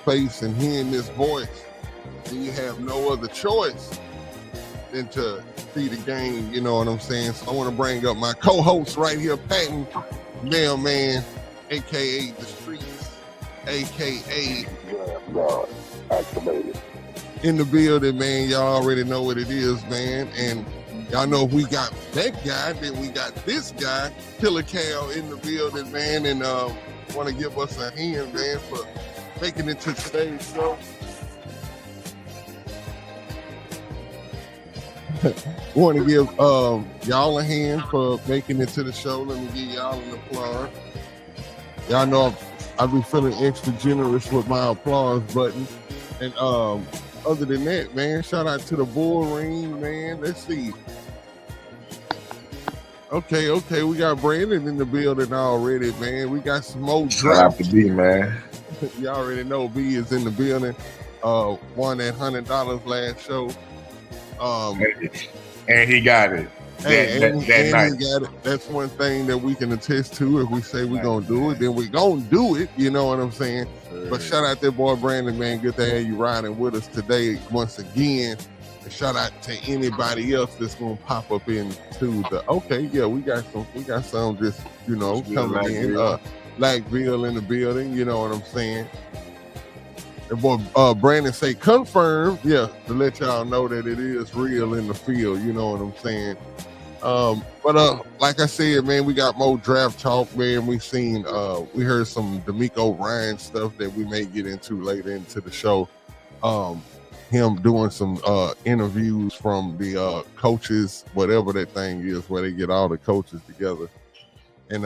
face and hearing this voice, then you have no other choice than to see the game. You know what I'm saying? So I want to bring up my co-host right here, Patton Mailman, aka The Streets, aka Activated. in the building, man. Y'all already know what it is, man. And y'all know if we got that guy, then we got this guy, Killer Cal, in the building, man. And want to give us a hand, man, for making it to today's show. Want to give y'all a hand for making it to the show. Let me give y'all an applause. Y'all know I be feeling extra generous with my applause button. And other than that, man, shout out to the Bull Ring, man. Let's see. Okay, we got Brandon in the building already, man. We got some more Shout out to B, man. You already know B is in the building. Won that $100 last show. And he got it. That night. He got it. That's one thing that we can attest to. If we say we're gonna do it, then we're gonna do it. You know what I'm saying? But shout out that boy Brandon, man. Good to have you riding with us today once again. And shout out to anybody else that's gonna pop up into the. Okay, yeah, we got some just coming in. Blackville in the building. You know what I'm saying? And boy, Brandon say confirm, yeah, to let y'all know that it is real in the field. You know what I'm saying? But like I said, man, we got more draft talk, man. We heard some D'Amico Ryan stuff that we may get into later into the show. Him doing some interviews from the coaches, whatever that thing is, where they get all the coaches together. And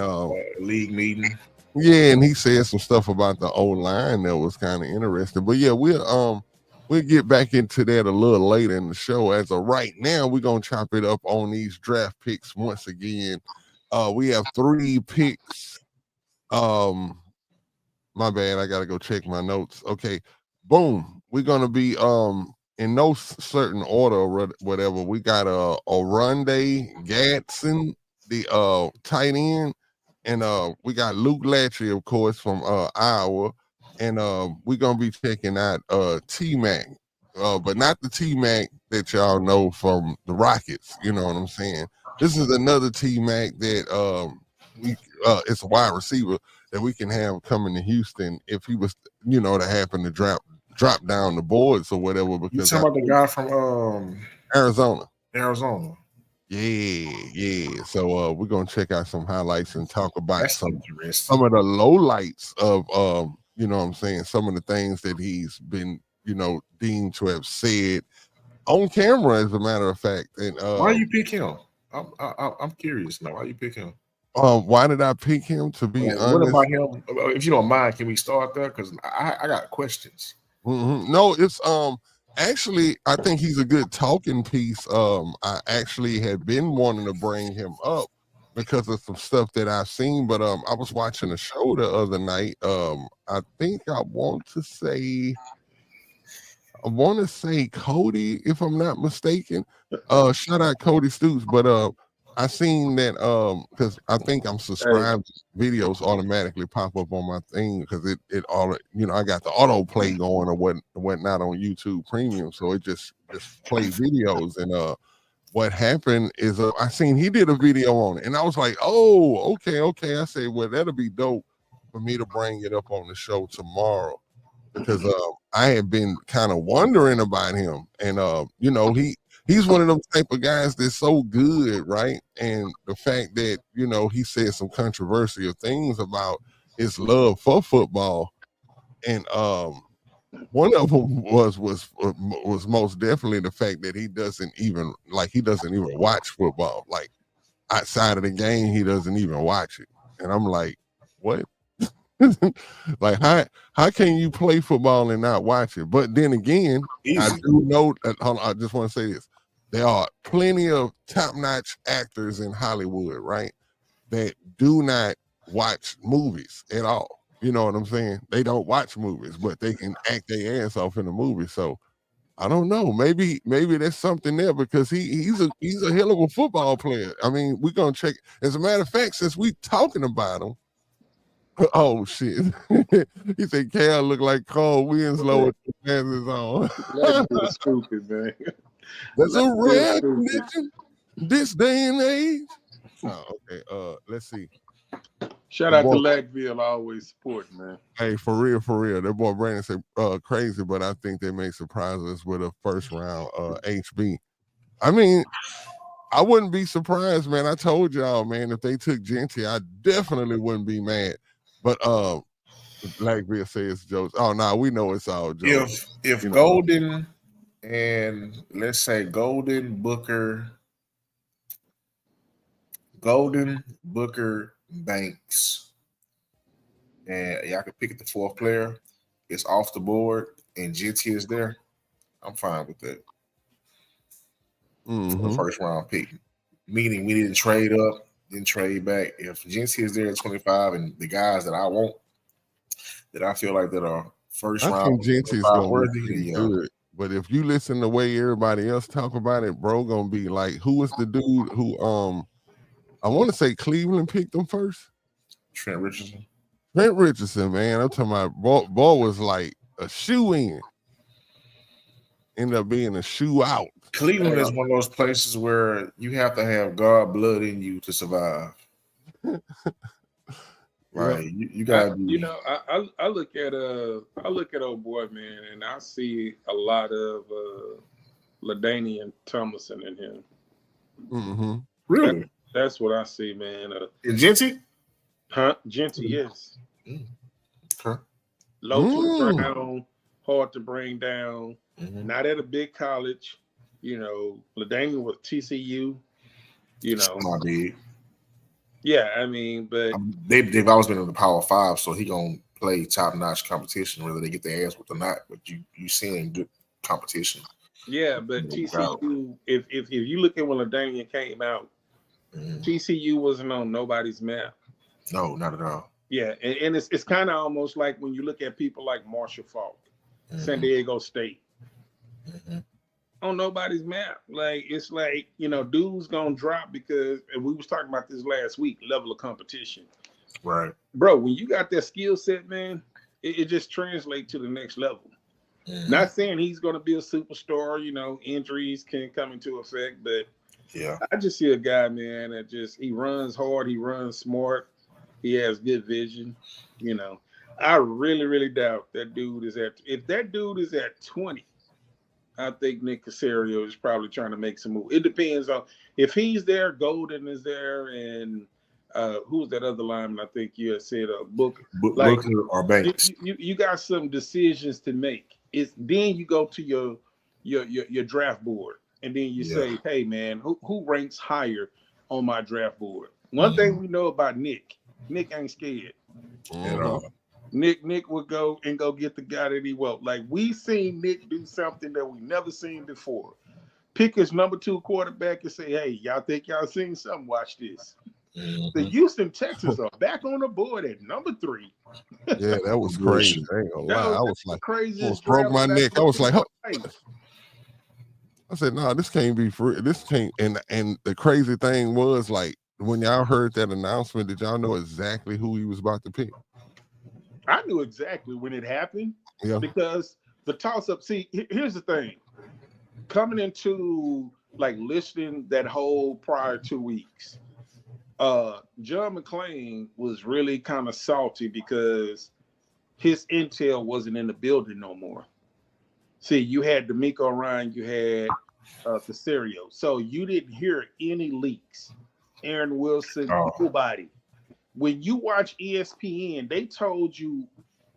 league meeting. Yeah, and he said some stuff about the O-line that was kind of interesting. But yeah, we'll get back into that a little later in the show. As of right now, we're gonna chop it up on these draft picks once again. We have 3 picks. My bad, I gotta go check my notes. Okay, boom. We're gonna be in no certain order or whatever. We got Oronde Gadsden, the tight end. And we got Luke Latry, of course, from Iowa. And we're going to be checking out T-Mac, but not the T-Mac that y'all know from the Rockets. You know what I'm saying? This is another T-Mac that it's a wide receiver that we can have coming to Houston if he was, to happen to drop down the boards or whatever. Because you talking about the guy from Arizona. Yeah. So we're gonna check out some highlights and talk about some of the lowlights of what I'm saying, some of the things that he's been, deemed to have said on camera, as a matter of fact. And why you pick him? I'm curious now. Why you pick him? Why did I pick him? To be honest, what about him? If you don't mind, can we start there? Because I got questions. Mm-hmm. No, it's actually, I think he's a good talking piece. I actually had been wanting to bring him up because of some stuff that I've seen, but I was watching a show the other night. I think I want to say Cody, if I'm not mistaken. Shout out Cody Stoops, but I seen that because I think I'm subscribed. Videos automatically pop up on my thing because it all I got the autoplay going or whatnot on YouTube Premium, so it just plays videos. And what happened is I seen he did a video on it, and I was like, oh, okay. I said, well, that'll be dope for me to bring it up on the show tomorrow because I had been kind of wondering about him, and he's one of them type of guys that's so good, right? And the fact that, he said some controversial things about his love for football. And one of them was most definitely the fact that he doesn't even watch football. Like outside of the game, he doesn't even watch it. And I'm like, what? Like how can you play football and not watch it? But then again, I do know that, hold on, I just want to say this. There are plenty of top-notch actors in Hollywood, right, that do not watch movies at all. You know what I'm saying? They don't watch movies, but they can act their ass off in a movie. So I don't know. Maybe there's something there because he's a hell of a football player. I mean, we're gonna check. As a matter of fact, since we talking about him, Oh shit! He said Cal look like Cole Winslow with the glasses on. That's stupid, man. That's a That's rare stupid. condition this day and age. Oh, okay. Let's see. Shout out to Lackville, always supporting, man. Hey, for real. That boy Brandon said crazy, but I think they may surprise us with a first round HB. I mean, I wouldn't be surprised, man. I told y'all, man, if they took Genty, I definitely wouldn't be mad. But Lackville says jokes. Oh no, we know it's all jokes. If Golden and let's say Golden, Booker, Banks, and y'all can pick the fourth player. It's off the board, and Genty is there. I'm fine with that. For the first round pick, meaning we didn't trade up, didn't trade back. If Genty is there at 25, and the guys that I want, that I feel like that are first round, I think Genty's gonna be good. But if you listen the way everybody else talk about it, bro, gonna be like, who was the dude who I want to say Cleveland picked him first? Trent Richardson, man. I'm talking about ball was like a shoe in. Ended up being a shoe out. Cleveland is one of those places where you have to have God blood in you to survive. Like you gotta be. You know, I look at old boy, man, and I see a lot of LaDainian Tomlinson in him. Mm-hmm. Really? That's what I see, man. Genty? Huh? Genty, yes. Okay. Low to the ground, hard to bring down. Not at a big college. You know, LaDainian was TCU. You know, not big. Yeah, I mean, but they've always been in the Power Five, so he gonna play top notch competition, whether they get their ass with or not. But you seeing good competition. Yeah, but TCU, if you look at when LaDainian came out, TCU wasn't on nobody's map. No, not at all. Yeah, and it's kind of almost like when you look at people like Marshall Faulk, San Diego State. On nobody's map. Like, it's like, you know, dudes gonna drop because, and we was talking about this last week, level of competition. Right. Bro, when you got that skill set, man, it just translates to the next level. Not saying he's gonna be a superstar, you know, injuries can come into effect, but yeah, I just see a guy, man, that he runs hard, he runs smart, he has good vision, you know. I really, really doubt that dude if that dude is at 20, I think Nick Caserio is probably trying to make some move. It depends on if he's there, Golden is there, and who's that other lineman? I think you had said Booker or Banks. You got some decisions to make. Then you go to your draft board, and then you say, hey man, who ranks higher on my draft board? One thing we know about Nick ain't scared at all. Nick would go get the guy that he wants. Like, we seen Nick do something that we never seen before. Pick his number 2 quarterback and say, hey, y'all think y'all seen something? Watch this. The Houston Texans are back on the board at number 3. Yeah, that was crazy. I ain't gonna lie. I was like, craziest. Broke my neck. I was like, I said, no, this can't be free. This can't. And the crazy thing was, like, when y'all heard that announcement, did y'all know exactly who he was about to pick? I knew exactly when it happened because the toss-up. See, here's the thing. Coming into, like, listening that whole prior 2 weeks, John McClain was really kind of salty because his intel wasn't in the building no more. See, you had D'Amico Ryan, you had Caserio. So you didn't hear any leaks. Aaron Wilson, nobody. When you watch ESPN, they told you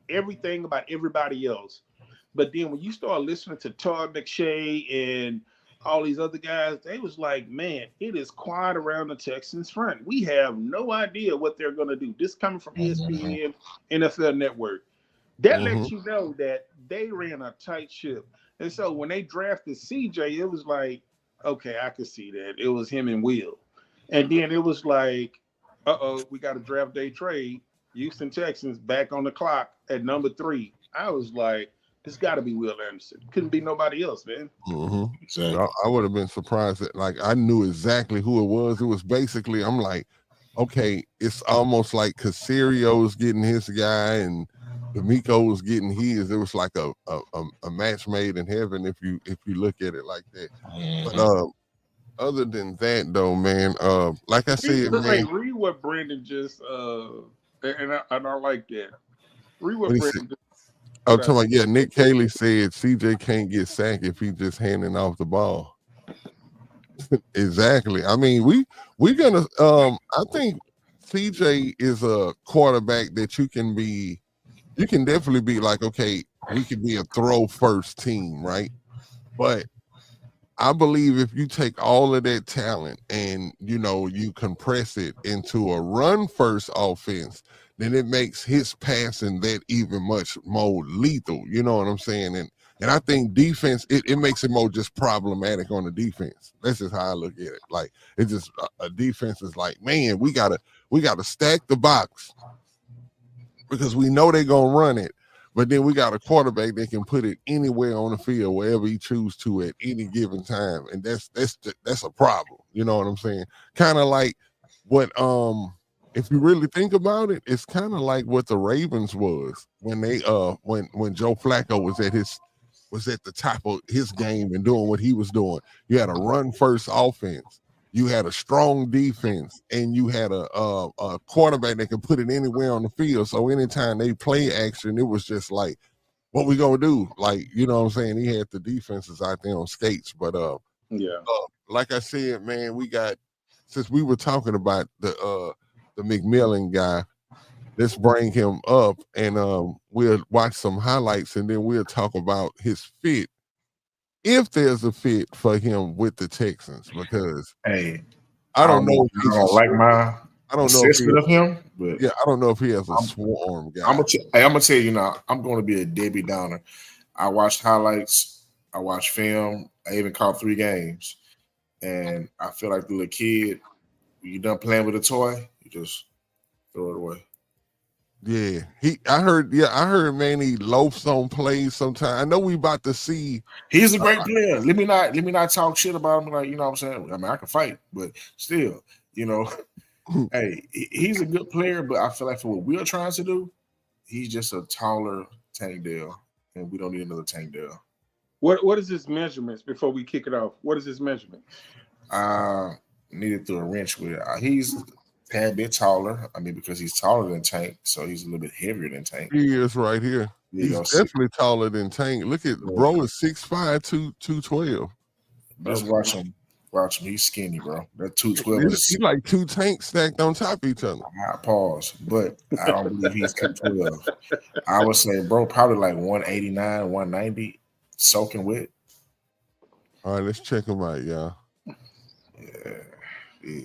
everything about everybody else. But then when you start listening to Todd McShay and all these other guys, they was like, man, it is quiet around the Texans front. We have no idea what they're going to do. This coming from ESPN, NFL Network. That lets you know that they ran a tight ship. And so when they drafted CJ, it was like, okay, I could see that. It was him and Will. And then it was like, we got a draft day trade. Houston Texans back on the clock at number 3. I was like, it's got to be Will Anderson. Couldn't be nobody else, man. Exactly. I would have been surprised that, like, I knew exactly who it was. It was basically, I'm like, okay, it's almost like Casario's getting his guy and D'Amico's getting his. It was like a match made in heaven if you look at it like that. But other than that though, man, like I said, man, read what Brandon just and I like that. Read what Brandon just. I'm talking about, yeah, Nick Caley said CJ can't get sacked if he's just handing off the ball. Exactly. I mean, we're gonna I think CJ is a quarterback that you can definitely be like, okay, we could be a throw first team, right? But I believe if you take all of that talent and you compress it into a run first offense, then it makes his passing that even much more lethal. You know what I'm saying? And I think defense, it makes it more just problematic on the defense. That's just how I look at it. Like it's just a defense is like, man, we gotta stack the box because we know they're gonna run it. But then we got a quarterback that can put it anywhere on the field, wherever he chooses to at any given time, and that's a problem. You know what I'm saying? Kind of like what if you really think about it, it's kind of like what the Ravens was when they when Joe Flacco was at the top of his game and doing what he was doing. You had a run first offense. You had a strong defense, and you had a quarterback that could put it anywhere on the field. So anytime they play action, it was just like, what we gonna do? Like, you know what I'm saying? He had the defenses out there on skates. But like I said, man, since we were talking about the McMillan guy, let's bring him up and we'll watch some highlights and then we'll talk about his fit. If there's a fit for him with the Texans, because I don't know. I don't like my assessment of him, but yeah, I don't know if he has a swarm guy. I'm gonna tell you now. I'm going to be a Debbie Downer. I watched highlights. I watched film. I even caught 3 games, and I feel like the little kid. You done playing with a toy, you just throw it away. Yeah, I heard, man, he loafs on plays sometimes. I know we about to see. He's a great player. Let me not talk shit about him. Like, you know what I'm saying? I mean, I can fight, but still, hey, he's a good player. But I feel like for what we're trying to do, he's just a taller Tank Dell, and we don't need another Tank Dell. What is his measurements before we kick it off? What is his measurement? Needed through a wrench with. He's tad bit taller. I mean, because he's taller than Tank, so he's a little bit heavier than Tank. He is right here. He's definitely taller than Tank. Look at bro is 6'5", 212. Let's watch him. Watch him. He's skinny, bro. That 212 is he's like 2 tanks stacked on top of each other. Pause, but I don't believe he's 212. I would say, bro, probably like 189, 190, soaking wet. All right, let's check him out, y'all. Yeah.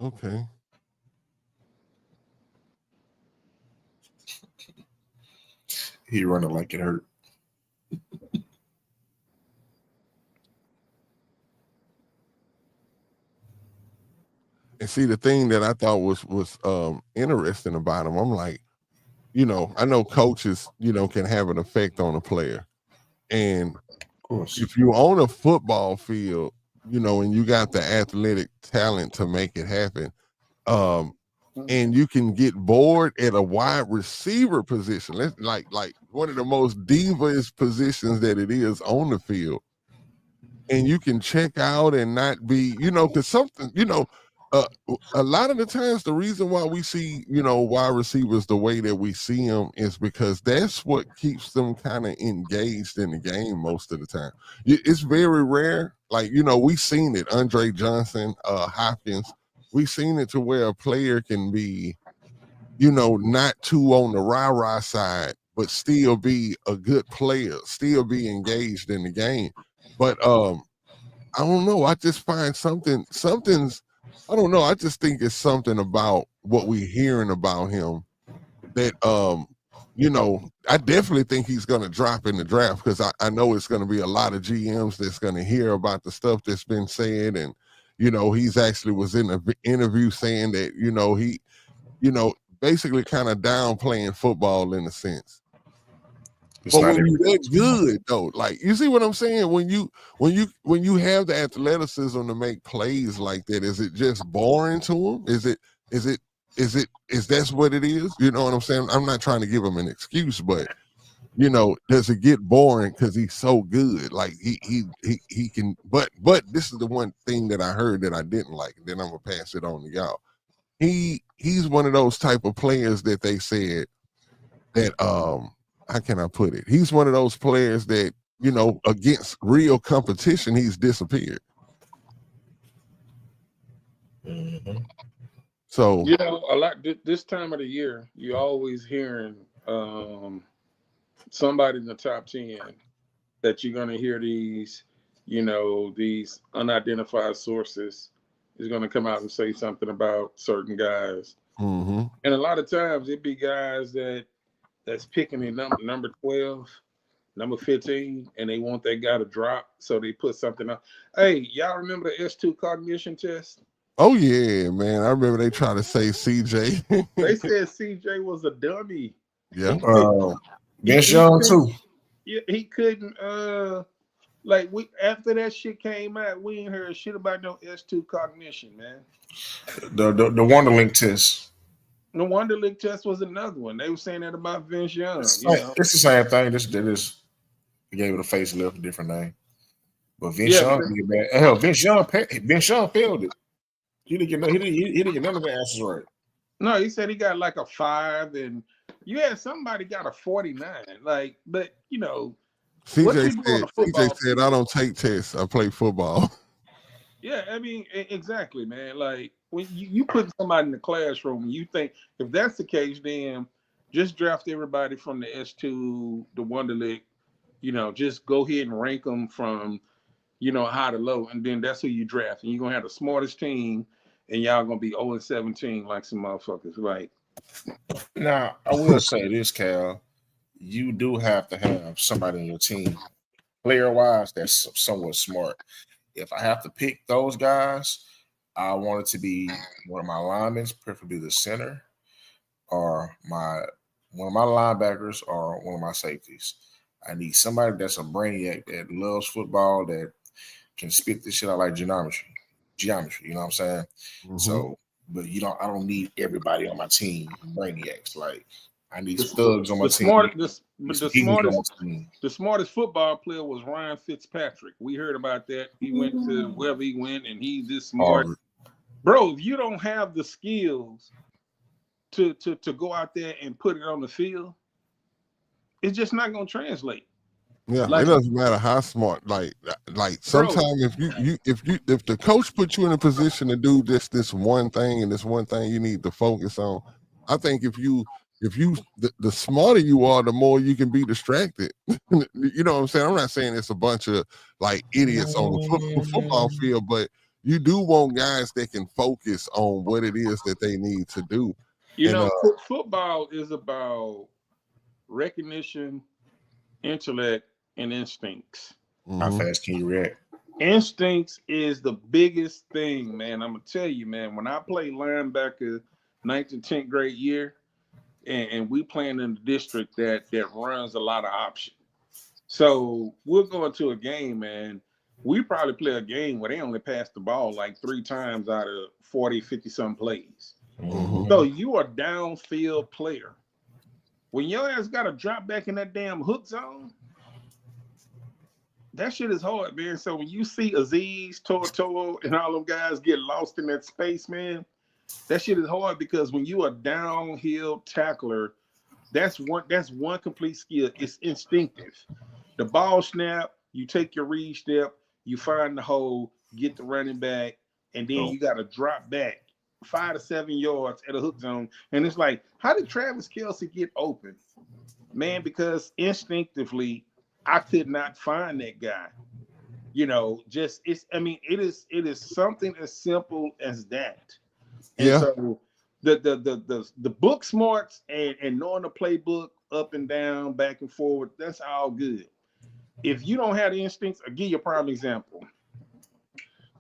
Okay. He running like it hurt. And see, the thing that I thought was interesting about him, I'm like, I know coaches, can have an effect on a player. And of course, if you own a football field, and you got the athletic talent to make it happen, and you can get bored at a wide receiver position, like one of the most devious positions that it is on the field, and you can check out and not be, because something, a lot of the times the reason why we see, wide receivers the way that we see them is because that's what keeps them kind of engaged in the game most of the time. It's very rare. Like, we've seen it. Andre Johnson, Hopkins, we've seen it to where a player can be, not too on the rah-rah side, but still be a good player, still be engaged in the game. But I don't know. I just find something's I don't know. I just think it's something about what we're hearing about him that I definitely think he's going to drop in the draft because I know it's going to be a lot of GMs that's going to hear about the stuff that's been said. And, he's actually was in an interview saying that, he, basically kind of downplaying football in a sense. It's But not when you that good though, like you see what I'm saying? When you have the athleticism to make plays like that, is it just boring to him? Is that's what it is? You know what I'm saying? I'm not trying to give him an excuse, but does it get boring because he's so good? Like he can, but this is the one thing that I heard that I didn't like, and then I'm gonna pass it on to y'all. He's one of those type of players that they said that how can I put it? He's one of those players that, against real competition, he's disappeared. Mm-hmm. So a lot this time of the year, you always hearing somebody in the top 10 that you're gonna hear these unidentified sources is gonna come out and say something about certain guys. Mm-hmm. And a lot of times it be guys that's picking in number 12, number 15, and they want that guy to drop, so they put something up. Hey, y'all remember the S2 cognition test? Oh yeah, man. I remember they tried to say CJ. They said CJ was a dummy. Yeah. Vince Young too. Yeah, he couldn't after that shit came out, we ain't heard shit about no S2 cognition, man. The Wonderlink test. The Wonderlic test was another one. They were saying that about Vince Young. It's the same thing. This they gave it a facelift, a different name. But Vince Young, Vince Young failed it. He didn't get none of the answers right. No, he said he got like a 5, and somebody got a 49. But CJ said I don't take tests. I play football. Yeah, I mean, exactly, man. Like when you put somebody in the classroom, and you think if that's the case, then just draft everybody from the S2, the Wonderlic. Just go ahead and rank them from, high to low, and then that's who you draft, and you're gonna have the smartest team, and y'all gonna be 0-17 like some motherfuckers. Like, now I will say this, Cal, you do have to have somebody in your team, player-wise, that's somewhat smart. If I have to pick those guys, I want it to be one of my linemen, preferably the center, or one of my linebackers, or one of my safeties. I need somebody that's a brainiac that loves football, that can spit this shit out like geometry. You know what I'm saying? Mm-hmm. So, but I don't need everybody on my team brainiacs. Like, I need thugs on my team. The smartest football player was Ryan Fitzpatrick. We heard about that. He went to wherever he went, and he's this smart. Bro, if you don't have the skills to go out there and put it on the field, it's just not going to translate. Yeah, it doesn't matter how smart. Like sometimes if the coach puts you in a position to do this one thing, and this one thing you need to focus on, I think the smarter you are, the more you can be distracted. You know what I'm saying? I'm not saying it's a bunch of like idiots on the football field, but you do want guys that can focus on what it is that they need to do. Football is about recognition, intellect, and instincts. How fast can you react? Instincts is the biggest thing, man. I'm gonna tell you, man. When I played linebacker 9th to 10th grade year, and we playing in the district that runs a lot of options. So we're going to a game, man. We probably play a game where they only pass the ball like 3 times out of 40, 50 some plays. Mm-hmm. So you are a downfield player. When your ass got to drop back in that damn hook zone, that shit is hard, man. So when you see Aziz, Torto, and all them guys get lost in that space, man, that shit is hard because when you are a downhill tackler, that's one complete skill. It's instinctive. The ball snap, you take your read step, you find the hole, get the running back, and then you got to drop back 5 to 7 yards at a hook zone. And it's like, how did Travis Kelce get open? Man, because instinctively, I could not find that guy. It is something as simple as that. And so the book smarts and knowing the playbook up and down, back and forward. That's all good. If you don't have the instincts, I'll give you a prime example.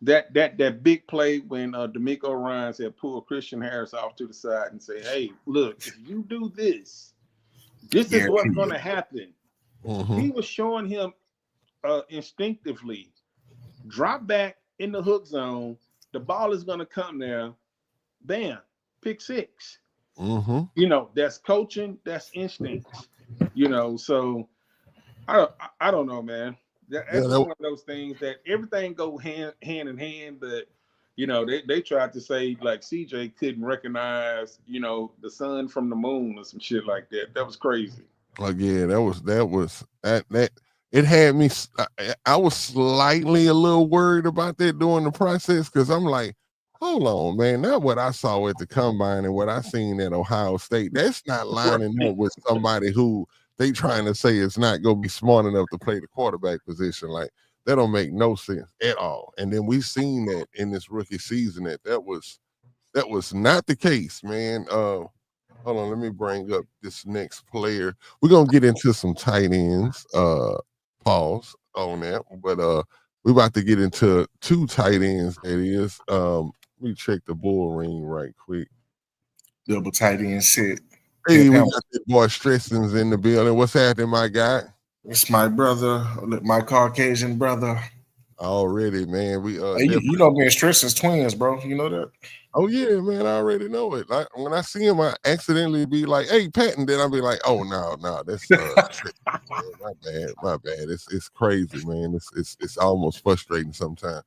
That big play when D'Amico Ryans had pulled Christian Harris off to the side and say, "Hey, look, if you do this, this is what's going to happen." He was showing him instinctively, drop back in the hook zone. The ball is going to come there. Bam, pick six. You know, that's coaching, that's instincts. You know, so I don't know, man. That's one of those things that everything go hand in hand, but you know, they tried to say like CJ couldn't recognize, you know, the sun from the moon or some shit like that. That was crazy. Like, yeah, that it had me. I was slightly a little worried about that during the process because I'm like, hold on, man, not what I saw at the combine and what I seen at Ohio State. That's not lining up with somebody who they trying to say is not going to be smart enough to play the quarterback position. Like, that don't make no sense at all. And then we seen that in this rookie season that was not the case, man. Hold on, let me bring up this next player. We're gonna get into some tight ends. Pause on that, but we're about to get into two tight ends. That is, let me check the bull ring right quick. Double tight end set. Hey, we got that boy Stresson's in the building. What's happening, my guy? It's my brother, my Caucasian brother. Already, man. We hey, you know, being Stresson's twins, bro. You know that? Oh yeah, man, I already know it. Like when I see him, I accidentally be like, "Hey, Patton," then I'll be like, "Oh no, that's my bad. It's crazy, man. It's almost frustrating sometimes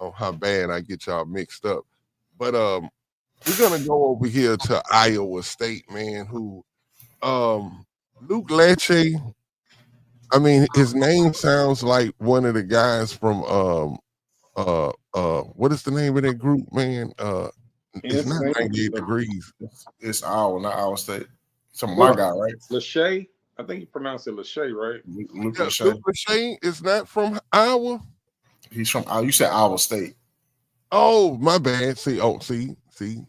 on how bad I get y'all mixed up." But we're gonna go over here to Iowa State, man. Who Luke Lecce. I mean, his name sounds like one of the guys from what is the name of that group, man? It's not 98 degrees. It's Iowa, not Iowa State. Some my guy, right? Lachey. I think you pronounce it Lachey, right? Luke Lachey is not from Iowa. He's from you said Iowa State. Oh, my bad. See,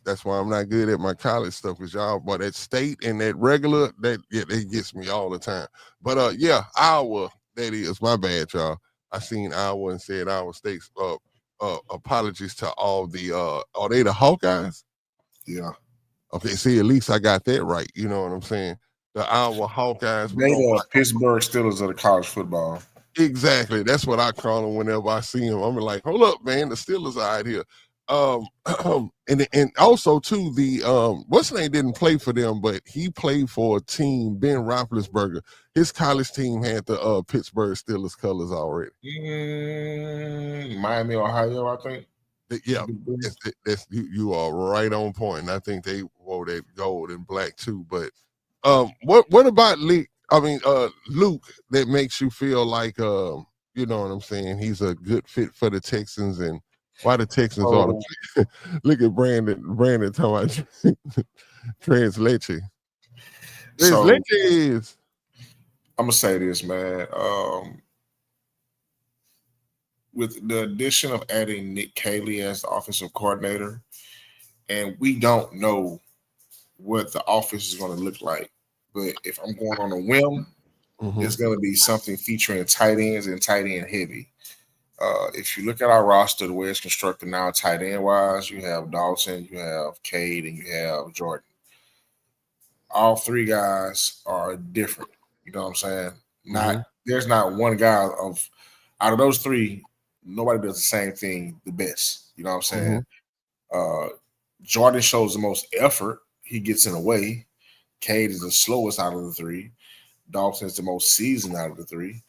that's why I'm not good at my college stuff because y'all, but that state and that regular, that gets me all the time. But yeah, Iowa, that is my bad, y'all. I seen Iowa and said Iowa State. Apologies to all the are they the Hawkeyes? Yeah. Okay, see, at least I got that right. You know what I'm saying? The Iowa Hawkeyes. They the Pittsburgh Steelers of the college football. Exactly. That's what I call them whenever I see them. I'm like, hold up, man, the Steelers are out here. And also too, the what's his name didn't play for them, but he played for a team, Ben Roethlisberger. His college team had the Pittsburgh Steelers colors already. Miami, Ohio, I think. Yeah, that's you are right on point. And I think they wore that gold and black too. But what about Luke? I mean, Luke, that makes you feel like you know what I'm saying? He's a good fit for the Texans, and why the Texans ought to play. Look at Brandon talking about Lecce. Lecce is. I'm gonna say this, man. With the addition of adding Nick Caley as the offensive coordinator, and we don't know what the offense is going to look like. But if I'm going on a whim, it's going to be something featuring tight ends and tight end heavy. If you look at our roster, the way it's constructed now, tight end wise, you have Dalton, you have Cade, and you have Jordan. All three guys are different. You know what I'm saying? There's not one guy out of those three. Nobody does the same thing the best. You know what I'm saying? Jordan shows the most effort. He gets in the way. Cade is the slowest out of the three. Dalton is the most seasoned out of the three.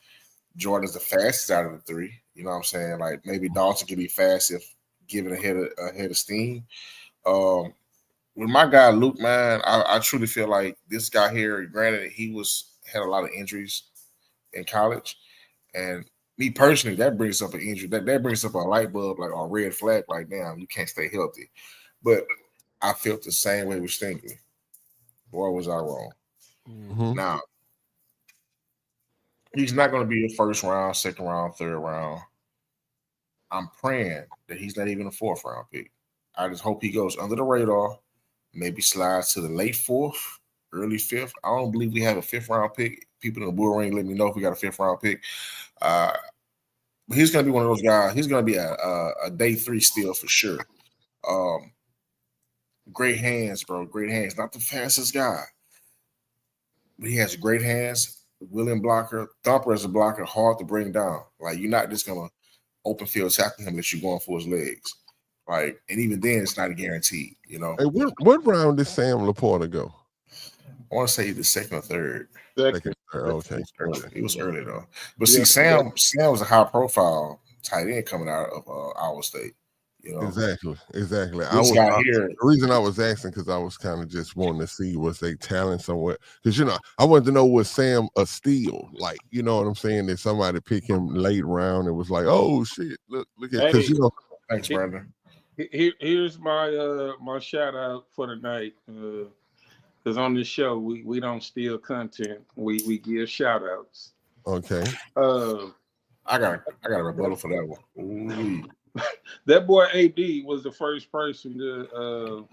Jordan is the fastest out of the three. You know what I'm saying? Like maybe Dalton can be fast if given a head of steam. With my guy Luke, man, I truly feel like this guy here. Granted, he had a lot of injuries in college, and me personally, that brings up an injury. That brings up a light bulb, like a red flag. Like, damn, you can't stay healthy. But I felt the same way with Stingley. Boy, was I wrong. Now, he's not going to be a first round, second round, third round. I'm praying that he's not even a fourth round pick. I just hope he goes under the radar, maybe slides to the late fourth early 5th. I don't believe we have a 5th round pick. People in the Bull Ring, let me know if we got a 5th round pick. But he's going to be one of those guys. He's going to be a day 3 steal for sure. Great hands, bro. Great hands. Not the fastest guy, but he has great hands. Willing blocker, thumper as a blocker, hard to bring down. Like, you're not just going to open field tackle him unless you're going for his legs. Like, and even then, it's not a guarantee, you know. Hey, what round did Sam Laporta go? I want to say the 2nd or 3rd. Second, okay. It was early though. But see, Sam was a high profile tight end coming out of Iowa State. You know? Exactly. The reason I was asking because I was kind of just wanting to see was they talent somewhere. Because I wanted to know, was Sam a steal? Like, you know what I'm saying? Did somebody pick him late round and was like, oh shit, look at, because Thanks, Brandon. Here's my my shout out for the night. Because on this show we don't steal content. We give shout outs. Okay. I got a rebuttal for that one. Ooh. That boy AD was the first person to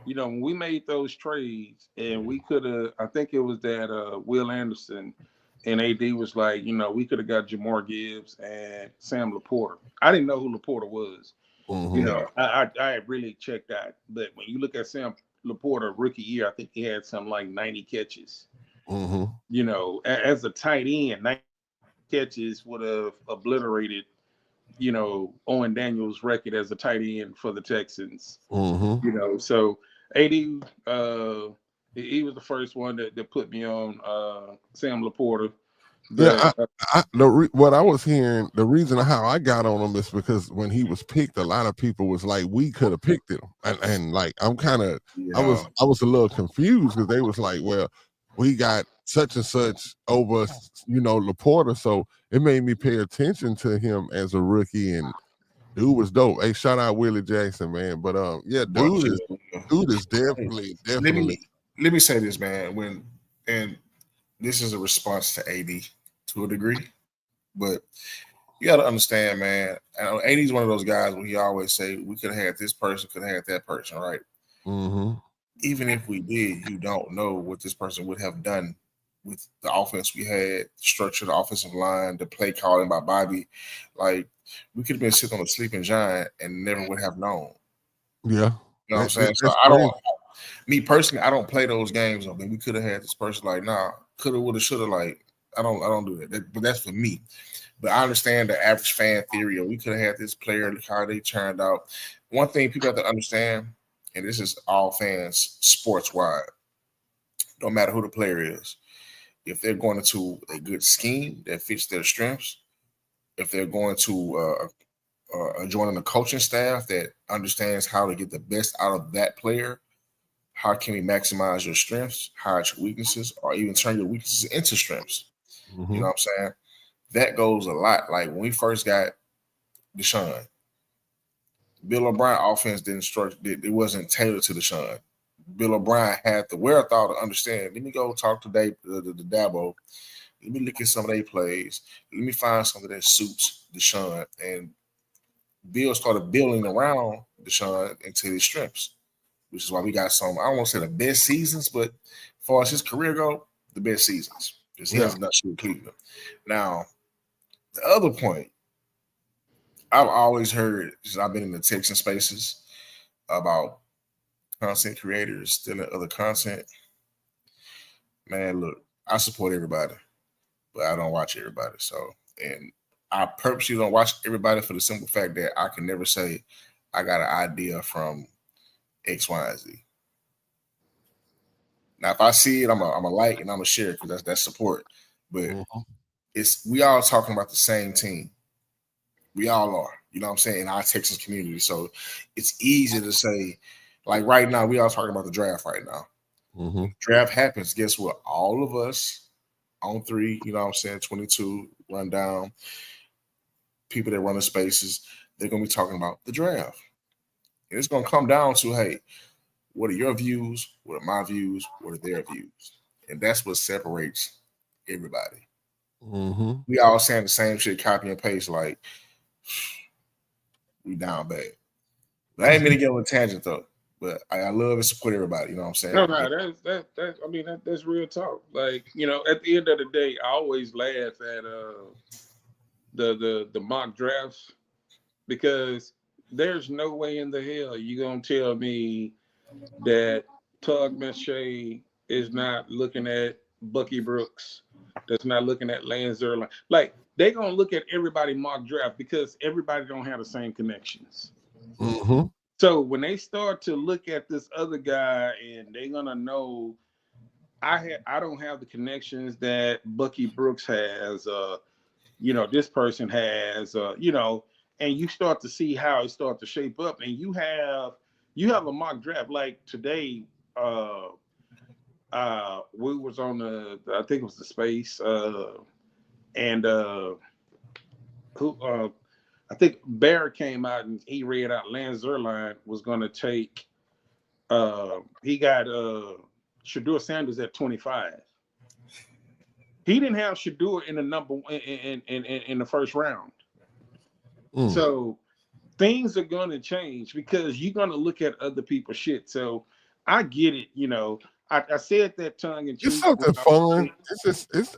when we made those trades, and we could have, I think it was that Will Anderson and AD was like, we could have got Jamar Gibbs and Sam Laporta. I didn't know who Laporta was. Mm-hmm. I really checked out. But when you look at Sam Laporta rookie year, I think he had something like 90 catches. Mm-hmm. As a tight end, 90 catches would have obliterated, Owen Daniels' record as a tight end for the Texans. Mm-hmm. So AD, he was the first one that put me on Sam Laporta. What I was hearing, the reason how I got on him is because when he was picked, a lot of people was like, we could have picked him, and like I'm kind of, I was a little confused because they was like, well, we got such and such over, Laporta, so it made me pay attention to him as a rookie, and dude was dope. Hey, shout out Willie Jackson, man. But dude is definitely. Let me say this, man. And this is a response to AD to a degree, but you got to understand, man. AD is one of those guys where he always say we could have had this person, could have had that person, right? Mm-hmm. Even if we did, you don't know what this person would have done with the offense we had, the structure, the offensive line, the play calling by Bobby. Like, we could have been sitting on a sleeping giant and never would have known. Yeah. You know what I'm saying? So me personally, I don't play those games. I mean, we could have had this person like, nah, coulda, woulda, shoulda. Like, I don't do that. But that's for me. But I understand the average fan theory of we could have had this player, how they turned out. One thing people have to understand, and this is all fans sports wide, no matter who the player is, if they're going into a good scheme that fits their strengths, if they're going to joining a coaching staff that understands how to get the best out of that player, how can we maximize your strengths, hide your weaknesses, or even turn your weaknesses into strengths? Mm-hmm. You know what I'm saying? That goes a lot. Like when we first got Deshaun, Bill O'Brien offense it wasn't tailored to Deshaun. Bill O'Brien had the wherewithal to understand. Let me go talk to the Dabo. Let me look at some of their plays. Let me find something that suits Deshaun. And Bill started building around Deshaun into his strengths, which is why we got some, I don't want to say the best seasons, but as far as his career go, the best seasons. Because he hasn't done shit with Cleveland. Now, the other point, I've always heard, since I've been in the Texan spaces, about content creators stealing other content. Man, look, I support everybody, but I don't watch everybody. So, and I purposely don't watch everybody for the simple fact that I can never say I got an idea from X, Y, and Z. Now, if I see it, I'm a like and I'm a share because that's support. But we all talking about the same team. We all are, you know what I'm saying, in our Texas community. So it's easy to say, like right now, we all talking about the draft right now. Mm-hmm. Draft happens. Guess what? All of us on 3, you know what I'm saying, 22, run down, people that run the spaces, they're going to be talking about the draft. And it's going to come down to, hey, what are your views? What are my views? What are their views? And that's what separates everybody. Mm-hmm. We all saying the same shit, copy and paste, like, we down bad. But I ain't mean to get on a tangent, though. But I love and support everybody. You know what I'm saying? No, that's I mean that's real talk. Like, you know, at the end of the day, I always laugh at the mock drafts, because there's no way in the hell you're gonna tell me that Tug McShay is not looking at Bucky Brooks, that's not looking at Lance Zierlein. Like, they're gonna look at everybody mock draft because everybody don't have the same connections. Mm-hmm. So when they start to look at this other guy, and they're gonna know I don't have the connections that Bucky Brooks has, you know, this person has, you know, and you start to see how it starts to shape up, and you have a mock draft like today. We was on I think it was the space, and who I think Bear came out and he read out Lance Zierlein was going to take. He got Shedeur Sanders at 25. He didn't have Shedeur in the number in the first round. So things are going to change because you're going to look at other people's shit. So I get it, you know. I said that tongue in cheek. It's something fun.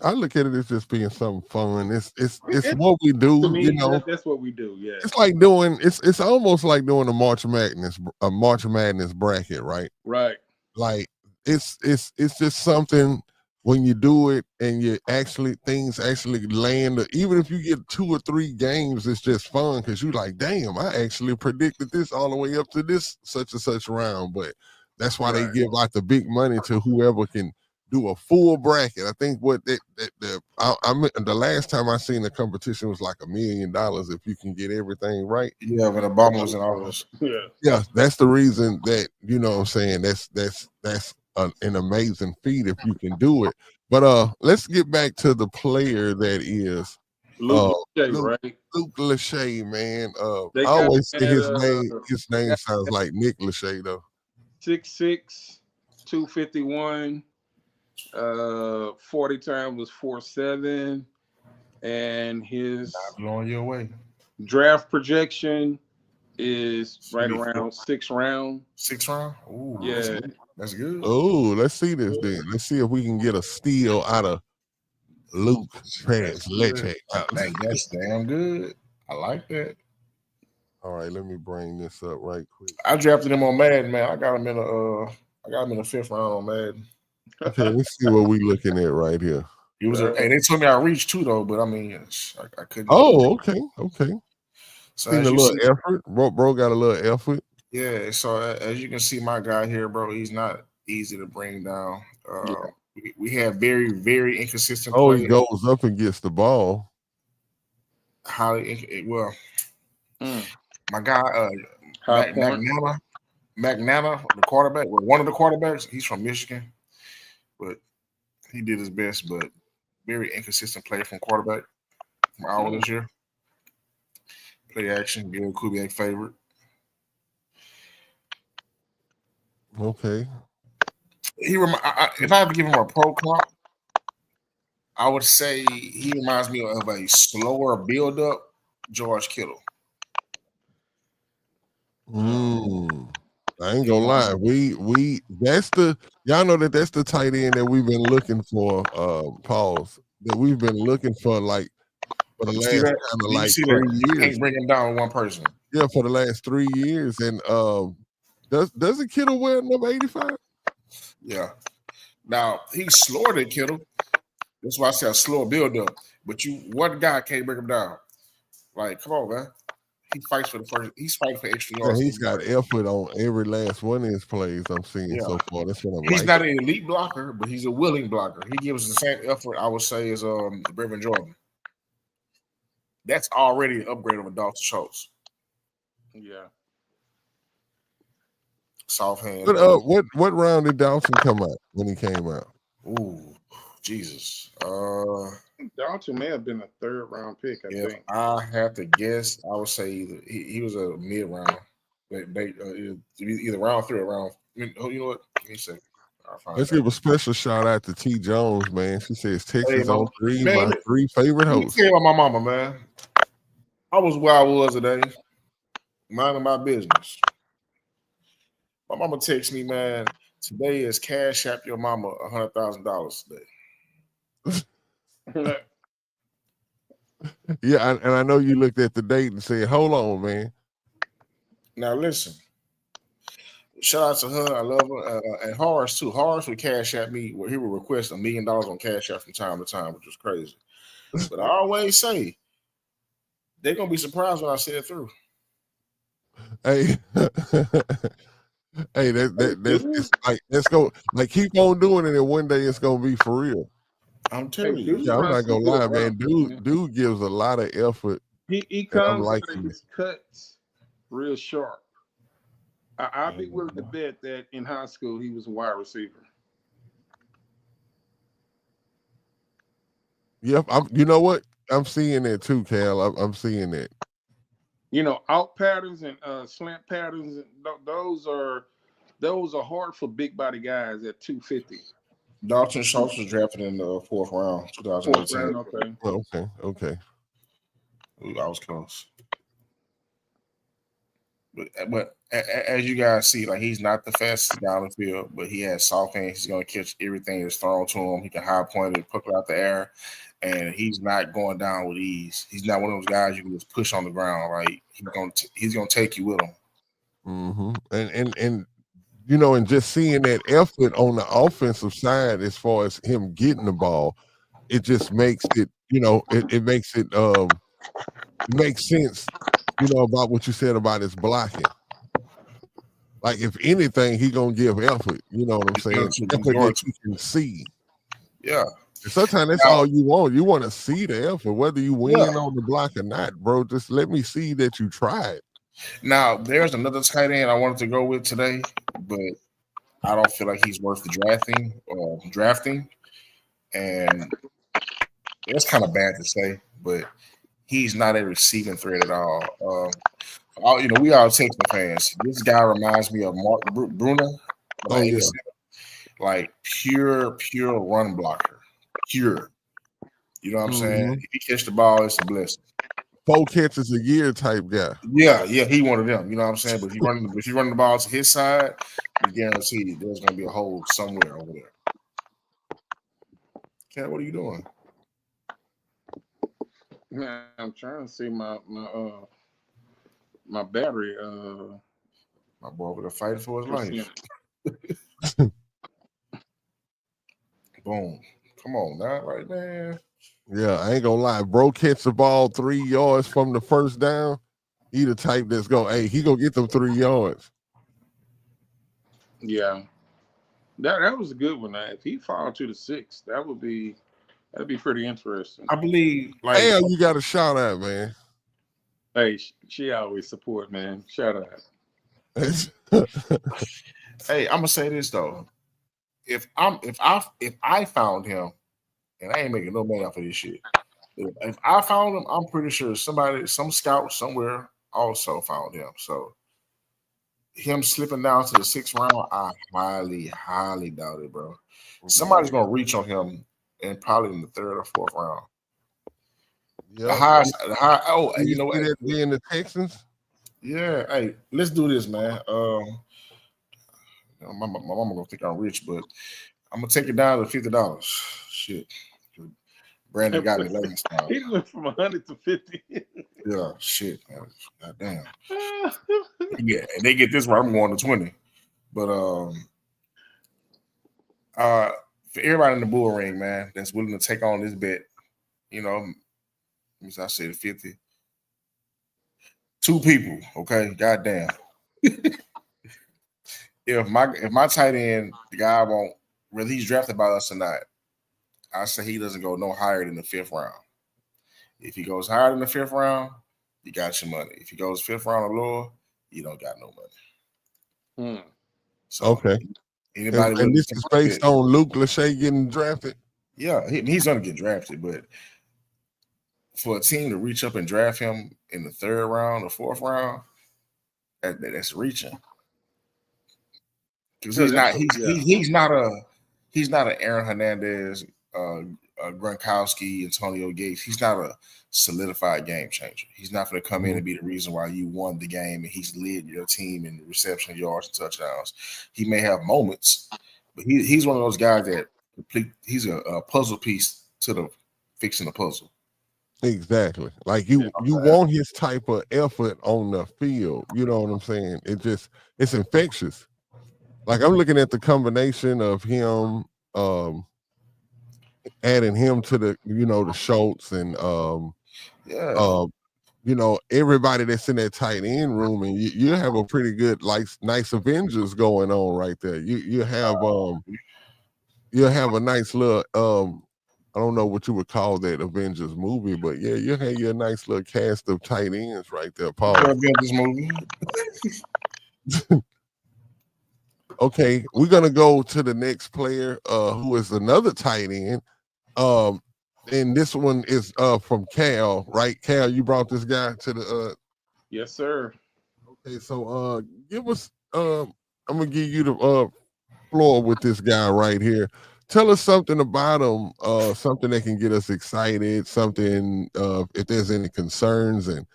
I look at it as just being something fun. It's what we do. To me, you know, that's what we do. Yeah, it's like doing. It's almost like doing a March Madness bracket, right? Right. Like it's just something when you do it and things actually land. Even if you get 2 or 3 games, it's just fun because you're like, damn, I actually predicted this all the way up to this such and such round, but. That's why they give out the big money to whoever can do a full bracket. I think the last time I seen the competition was like $1 million if you can get everything right. Yeah, when Obama was in office. Yeah, that's the reason that, you know what I'm saying, that's an amazing feat if you can do it. But let's get back to the player that is Luke Lachey, right? Luke Lachey, man. I always say his name sounds like Nick Lachey though. 6'6", 251, 40 time was 4.7, and his not blowing your way. Draft projection is right around 6th round. 6th round? Ooh, yeah, that's good. Oh, let's see this then. Let's see if we can get a steal out of Luke Lachey. That's damn good. I like that. All right, let me bring this up right quick. I drafted him on Madden, man. I got him in the 5th round on Madden. Okay, let's see what we looking at right here. He was hey, they told me I reached too though, but I mean, I couldn't. Oh, okay. So seen a little effort. Bro got a little effort. Yeah. So as you can see, my guy here, bro, he's not easy to bring down. We have very, very inconsistent. Oh, he goes up and gets the ball. My guy, McNana, the quarterback, one of the quarterbacks, he's from Michigan, but he did his best, but very inconsistent play from quarterback from Iowa this year. Play action, Bill Kubiak favorite. Okay. If I have to give him a pro comp, I would say he reminds me of a slower build-up George Kittle. I ain't gonna lie. Y'all know that's the tight end that we've been looking for, that we've been looking for like for the last kind of like 3 years. Can't bring him down with one person. Yeah, for the last 3 years. And doesn't Kittle wear number 85? Yeah. Now he's slower than Kittle. That's why I say a slower build up. But one guy can't bring him down. Like, come on, man. He fights for the first. He's fighting for extra yards. He's got effort on every last one of his plays I'm seeing so far. That's what I'm. He's not an elite blocker, but he's a willing blocker. He gives the same effort, I would say, as Brevin Jordan. That's already an upgrade over Dalton Schultz. Yeah. Soft hand. But what round did Dalton come out when he came out? Ooh, Jesus. Dalton may have been a 3rd round pick. I think. I have to guess. I would say he was a mid round. Either round 3 or round. You know what? Let me see. Let's give a special shout out to T. Jones, man. She says Texas on 3, my 3 favorite hosts. Tell my mama, man. I was where I was today, minding my business. My mama texts me, man. Today is Cash App your mama $100,000 today. Yeah, and I know you looked at the date and said, "Hold on, man." Now listen. Shout out to her. I love her. And Horace too. Horace would Cash App me. He would request $1 million on Cash App from time to time, which was crazy. But I always say they're gonna be surprised when I say it through. Hey, hey, it's like let's go. Like keep on doing it, and one day it's gonna be for real. I'm telling you. Yeah, I'm not gonna lie, man. Dude gives a lot of effort. He comes out of his cuts real sharp. I'd be willing to bet that in high school he was a wide receiver. Yep, you know what? I'm seeing that too, Cal. I'm seeing that. You know, out patterns and slant patterns. Those are hard for big body guys at 250. Dalton Schultz was drafted in the 4th round, 2018. Okay. Ooh, I was close. But as you guys see, like he's not the fastest down the field, but he has soft hands. He's going to catch everything that's thrown to him. He can high point it, puck it out the air, and he's not going down with ease. He's not one of those guys you can just push on the ground. Right? He's gonna take you with him. Mm-hmm. And you know, and just seeing that effort on the offensive side as far as him getting the ball, it just makes it. You know, it makes it. It makes sense. You know about what you said about his blocking. Like if anything, he gonna give effort. You know what I'm saying? Effort that you can see. Yeah. And sometimes that's all you want. You want to see the effort, whether you win on the block or not, bro. Just let me see that you tried. Now there's another tight end I wanted to go with today, but I don't feel like he's worth the drafting. And that's kind of bad to say, but he's not a receiving threat at all. You know, we are Texans fans. This guy reminds me of Mark Bruner. Oh yeah, like pure run blocker, pure. You know what I'm saying? If he catch the ball, it's a blessing. 4 catches a year type guy. Yeah, he one of them. You know what I'm saying? But if you run the ball to his side, you guarantee there's going to be a hole somewhere over there. Cat, what are you doing? Man, I'm trying to see my battery. My boy over there fighting for his life. Boom. Come on now, right, man. Yeah, I ain't gonna lie. Bro catch the ball 3 yards from the first down. He the type that's he gonna get them 3 yards. Yeah. That was a good one. If he fall to the 6, that'd be pretty interesting. I believe damn, you got a shout out, man. Hey, she always support, man. Shout out. Hey, I'm gonna say this though. If I found him, and I ain't making no money off of this shit. If I found him, I'm pretty sure some scout somewhere also found him. So him slipping down to the 6th round, I highly doubt it, bro. Somebody's gonna reach on him, and probably in the 3rd or 4th round. Yep. The high. Oh, you know what? Being the Texans. Yeah. Hey, let's do this, man. My mama gonna think I'm rich, but I'm gonna take it down to $50. Shit. Brandon got me last time. He went from 100 to 50. Yeah, shit. God damn. Yeah, and they get this right, I'm going to 20. But for everybody in the bull ring, man, that's willing to take on this bet, you know, I said 50. 2 people, okay? Goddamn. If my tight end, the guy won't, whether he's drafted by us or not, I say he doesn't go no higher than the 5th round. If he goes higher than the 5th round, you got your money. If he goes 5th round or lower, you don't got no money. So okay. Anybody and this is based on Luke Lachey getting drafted? Yeah, he's going to get drafted, but for a team to reach up and draft him in the 3rd round or 4th round, that's reaching. Because he's not an Aaron Hernandez, Gronkowski, Antonio Gates. He's not a solidified game changer. He's not going to come in and be the reason why you won the game and he's led your team in reception yards and touchdowns. He may have moments, but he's one of those guys that he's a puzzle piece to the fixing the puzzle. Exactly. Like you want his type of effort on the field. You know what I'm saying? It's infectious. Like I'm looking at the combination of him, adding him to the Schultz and everybody that's in that tight end room, and you have a pretty good, like, nice Avengers going on right there. You have a nice little I don't know what you would call that Avengers movie, but yeah, you have your nice little cast of tight ends right there, Paul. Avengers movie. Okay, we're gonna go to the next player, who is another tight end. And this one is from Cal, right? Cal, you brought this guy to the Yes, sir. Okay, so give us I'm gonna give you the floor with this guy right here. Tell us something about him, something that can get us excited, something if there's any concerns, and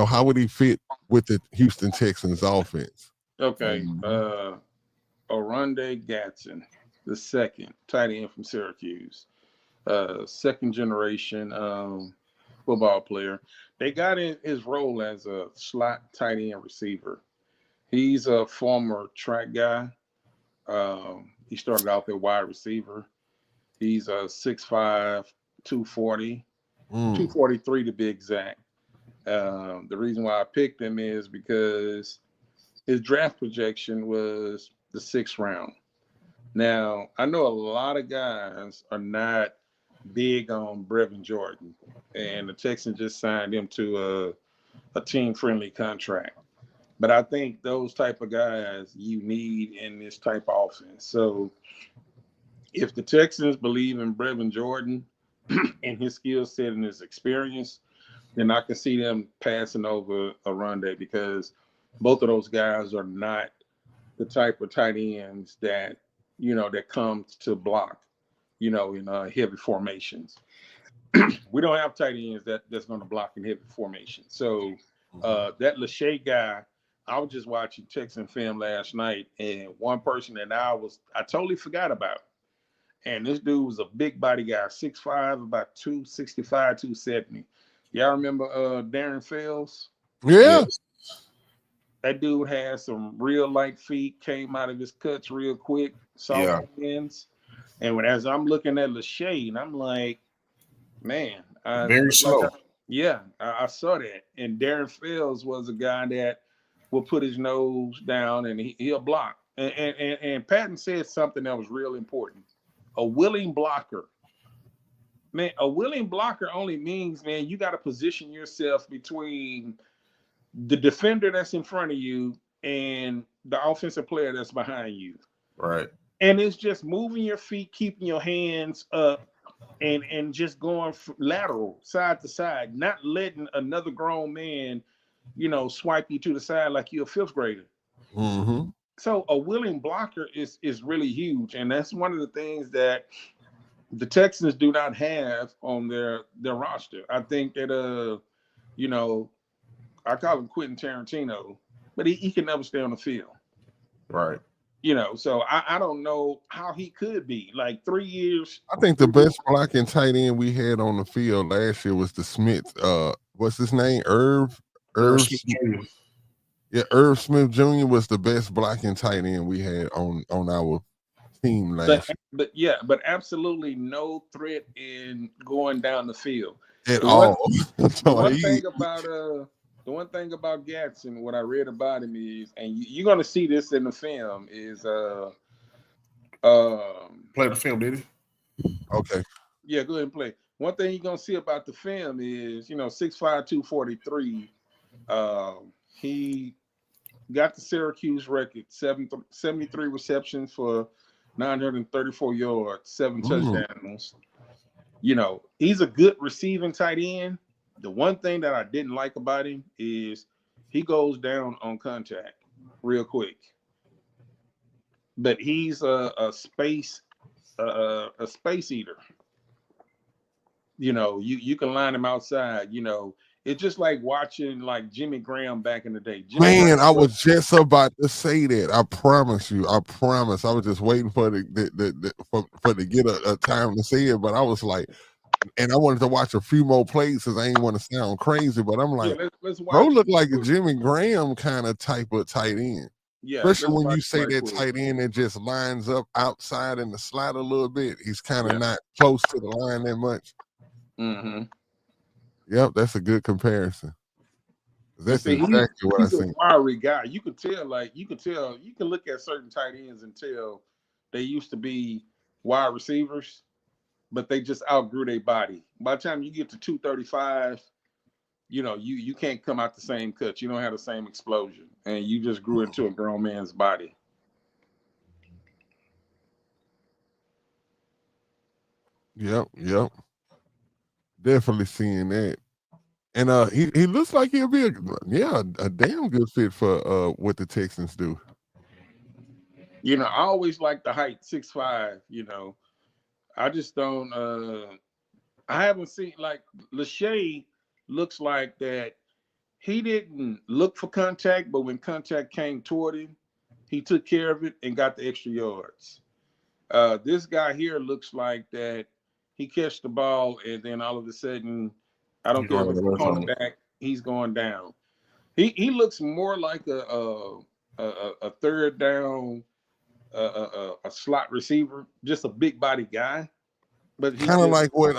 how would he fit with the Houston Texans offense? Okay. Oronde Gadsden, the second tight end from Syracuse. Second generation football player. They got in his role as a slot tight end receiver. He's a former track guy. He started out at wide receiver. He's a 6'5", 240, 243 to be exact. The reason why I picked him is because his draft projection was the 6th round. Now, I know a lot of guys are not big on Brevin Jordan, and the Texans just signed him to a team-friendly contract. But I think those type of guys you need in this type of offense. So if the Texans believe in Brevin Jordan and his skill set and his experience, then I can see them passing over Oronde, because both of those guys are not the type of tight ends that comes to block, in heavy formations. We don't have tight ends that's going to block in heavy formation. So that Lachey guy, I was just watching Texan film last night, and one person that I totally forgot about. And this dude was a big body guy, 6'5", about 265, 270. Y'all remember Darren Fells? Yeah. That dude had some real light feet, came out of his cuts real quick, soft hands. And as I'm looking at Lachey, and I'm like, man, very slow. I saw that. And Darren Fells was a guy that will put his nose down and he'll block. And Patton said something that was real important. A willing blocker. Man, a willing blocker only means, man, you got to position yourself between the defender that's in front of you and the offensive player that's behind you. Right. And it's just moving your feet, keeping your hands up, and just going lateral, side to side, not letting another grown man, swipe you to the side like you're a 5th grader. Mm-hmm. So a willing blocker is really huge, and that's one of the things that the Texans do not have on their roster. I think that I call him Quentin Tarantino, but he can never stay on the field. Right. So I don't know how he could be. Like 3 years. I think the best blocking tight end we had on the field last year was the Smith. What's his name? Irv Smith. Yeah, Irv Smith Jr. was the best blocking tight end we had on our team last year. But absolutely no threat in going down the field at all. The one thing about Gadsden, what I read about him is, and you're going to see this in the film, is play the film, did he? Okay. Yeah, go ahead and play. One thing you're going to see about the film is, 6'5", 243. He got the Syracuse record, 73 receptions for 934 yards, 7 touchdowns. He's a good receiving tight end. The one thing that I didn't like about him is he goes down on contact real quick. But he's a space eater. You know, you can line him outside. You know, it's just like watching like Jimmy Graham back in the day. Jimmy Man, Graham I was just about to say that. I promise you. I promise. I was just waiting for for to get a time to say it, but I was like, and I wanted to watch a few more plays because I ain't want to sound crazy, but I'm like, let's bro, watch. look like a Jimmy Graham kind of type of tight end. Yeah, Especially let's when you watch say right that quick. tight end that just lines up outside in the slot a little bit. He's kind of Yeah. not close to the line that much. Mm-hmm. Yep, that's a good comparison. That's See, exactly what I he's a think. wiry guy. You could tell, you can look at certain tight ends and tell they used to be wide receivers, but they just outgrew their body. By the time you get to 235, you know, you can't come out the same cut. You don't have the same explosion. And you just grew into a grown man's body. Yep. Definitely seeing that. And he looks like he'll be a damn good fit for what the Texans do. You know, I always like the height 6'5", you know. I just don't I haven't seen like Lachey looks like that he didn't look for contact, but when contact came toward him, he took care of it and got the extra yards. This guy here looks like that he catch the ball and then all of a sudden, I don't care if it's a cornerback, he's going down. He looks more like a third down a slot receiver, just a big body guy. But he Kind of just like what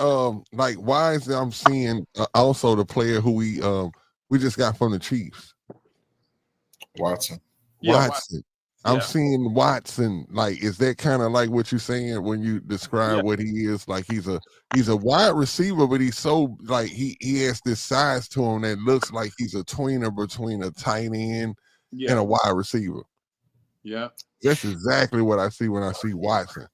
like Wise I'm seeing also the player who we just got from the Chiefs. Watson. Watson. Yeah. I'm seeing Watson. Like, is that kind of like what you're saying when you describe what he is? Like he's a wide receiver, but he's so like he has this size to him that looks like he's a tweener between a tight end and a wide receiver. Yeah. That's exactly what I see when I see Watson.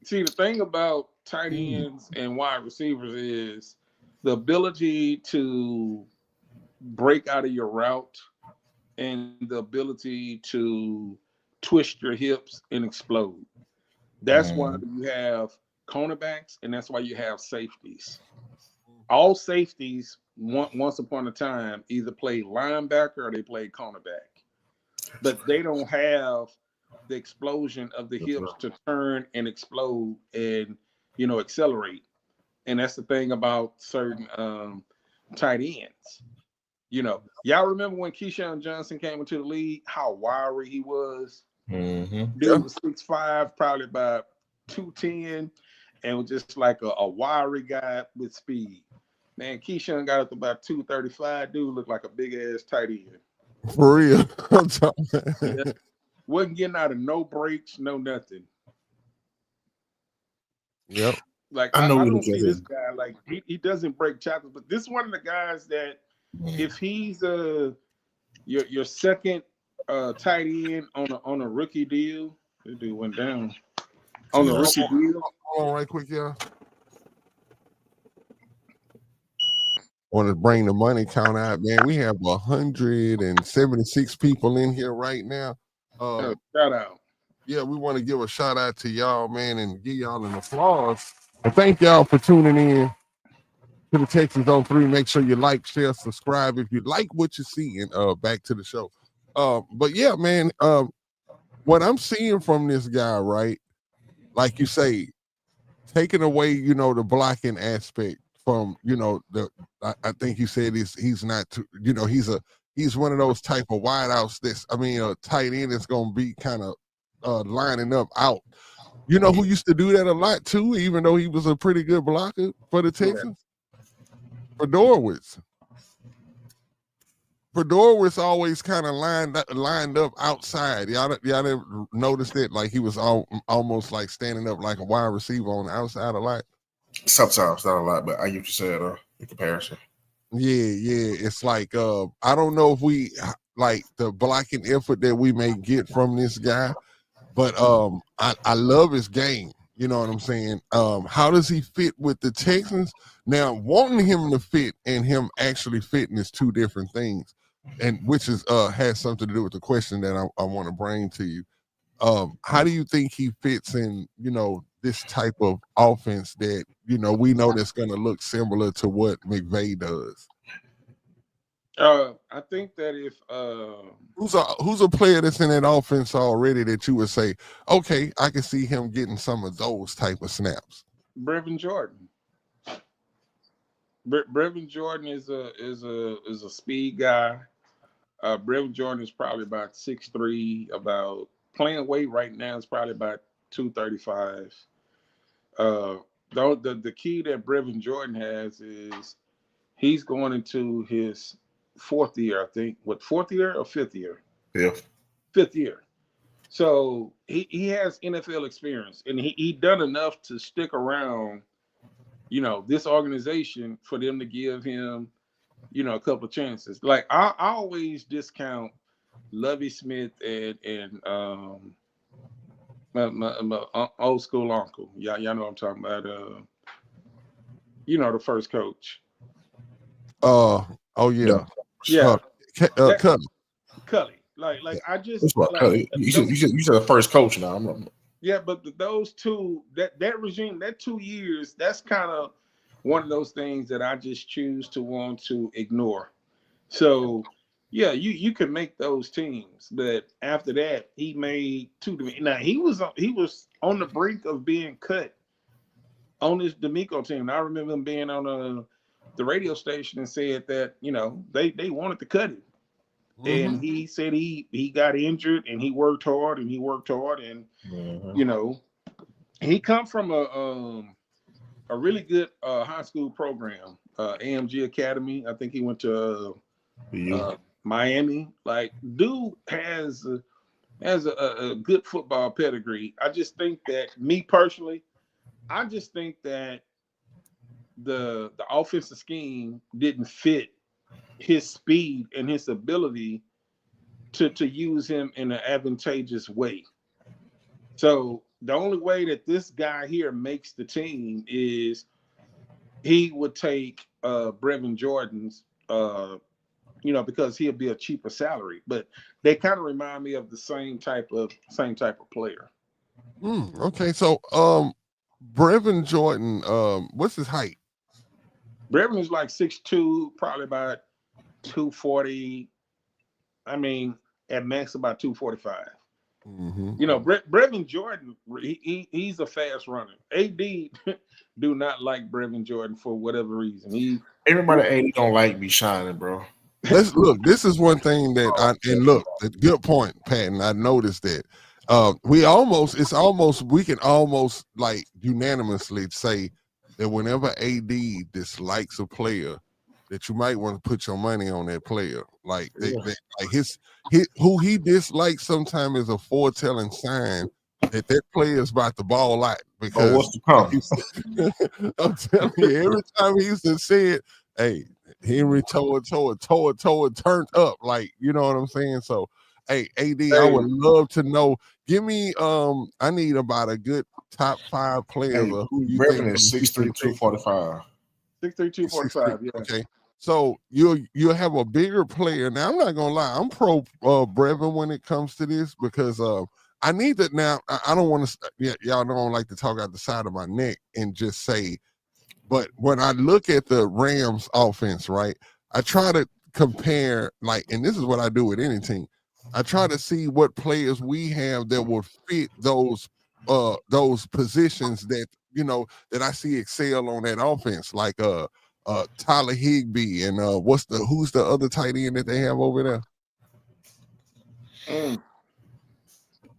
See, the thing about tight ends and wide receivers is the ability to break out of your route and the ability to twist your hips and explode. That's why you have cornerbacks and that's why you have safeties. All safeties once upon a time either played linebacker or they played cornerback, but they don't have the explosion of the hips to turn and explode and, you know, accelerate. And that's the thing about certain tight ends. You know, y'all remember when Keyshawn Johnson came into the league, how wiry he was? Mm-hmm. Dude was 6'5", probably about 210, and was just like a wiry guy with speed. Man, Keyshawn got up to about 235. Dude looked like a big ass tight end. For real. Wasn't getting out of no breaks, no nothing. Yep. Like I don't see this guy like he doesn't break tackles, but this is one of the guys that if he's your second tight end on a rookie deal, this dude went down on the rookie deal. Hold on right quick, y'all. Want to bring the money count out, man. We have 176 people in here right now. Shout out. Yeah, we want to give a shout out to y'all, man, and give y'all an applause. And thank y'all for tuning in to the Texans on 3. Make sure you like, share, subscribe if you like what you see. And back to the show. But yeah, man, what I'm seeing from this guy, right? Like you say, taking away, you know, the blocking aspect from, you know, I think you said he's not too, you know, he's one of those type of wideouts that's, I mean, a tight end that's gonna be kind of lining up out. You know who used to do that a lot too, even though he was a pretty good blocker for the Texans? Fedorowicz. Fedorowicz always kind of lined up outside. Y'all didn't notice that? Like he was almost like standing up like a wide receiver on the outside a lot. Sometimes, not a lot, but I get what you said in comparison. Yeah. It's like I don't know if we like the blocking effort that we may get from this guy, but I love his game. You know what I'm saying? How does he fit with the Texans? Now, wanting him to fit and him actually fitting is two different things, and which is has something to do with the question that I want to bring to you. How do you think he fits in, you know, this type of offense that we know that's going to look similar to what McVay does? I think that if who's a player that's in that offense already that you would say, okay, I can see him getting some of those type of snaps? Brevin Jordan. Brevin Jordan is a speed guy. Brevin Jordan is probably about 6'3", about playing weight right now is probably about 235. The key that Brevin Jordan has is he's going into his fourth year, I think. What, fourth year or fifth year? Yeah. Fifth year. So he has NFL experience, and he done enough to stick around, this organization for them to give him, a couple of chances. Like I always discount Lovie Smith and my old school uncle. Y'all know what I'm talking about. The first coach. Oh yeah. Yeah. Cully. Like I just you said the first coach now. Yeah, but those two, that regime, that 2 years, that's kind of one of those things that I just choose to want to ignore. So yeah, you can make those teams, but after that, he made two. Now he was on the brink of being cut on this D'Amico team. I remember him being on the radio station and said that they wanted to cut him. And he said he got injured and he worked hard and he come from a really good high school program, AMG Academy. I think he went to Miami. Like, dude has a good football pedigree. I just think that, me personally, I just think that the offensive scheme didn't fit his speed and his ability to use him in an advantageous way. So the only way that this guy here makes the team is he would take Brevin Jordan's, because he'll be a cheaper salary. But they kind of remind me of the same type of player. Okay, so Brevin Jordan, what's his height? Brevin is like 6'2", probably about 240. I mean, at max about 245. Brevin Jordan, he's a fast runner. AD do not like Brevin Jordan for whatever reason. Everybody AD don't like me shining, bro. Let's look. This is one thing that a good point, Patton. I noticed that we can almost like unanimously say that whenever AD dislikes a player, that you might want to put your money on that player. Like who he dislikes sometimes is a foretelling sign that player is about to ball out. Because what's to come? I'm telling you, every time he used to say it, hey, Henry tore it, turned up. Like, you know what I'm saying? So, hey, AD, I would love to know. Give me, I need about a good top 5 players. Of who you think is 6'3", 245. 6'3", 245. Yeah. Okay. So you'll have a bigger player. Now, I'm not gonna lie, I'm pro Brevin when it comes to this, because I need that now. I don't want to. Y'all don't like to talk out the side of my neck and just say. But when I look at the Rams offense, right, I try to compare, like, and this is what I do with any team. I try to see what players we have that will fit those positions that that I see excel on that offense, like Tyler Higbee and who's the other tight end that they have over there?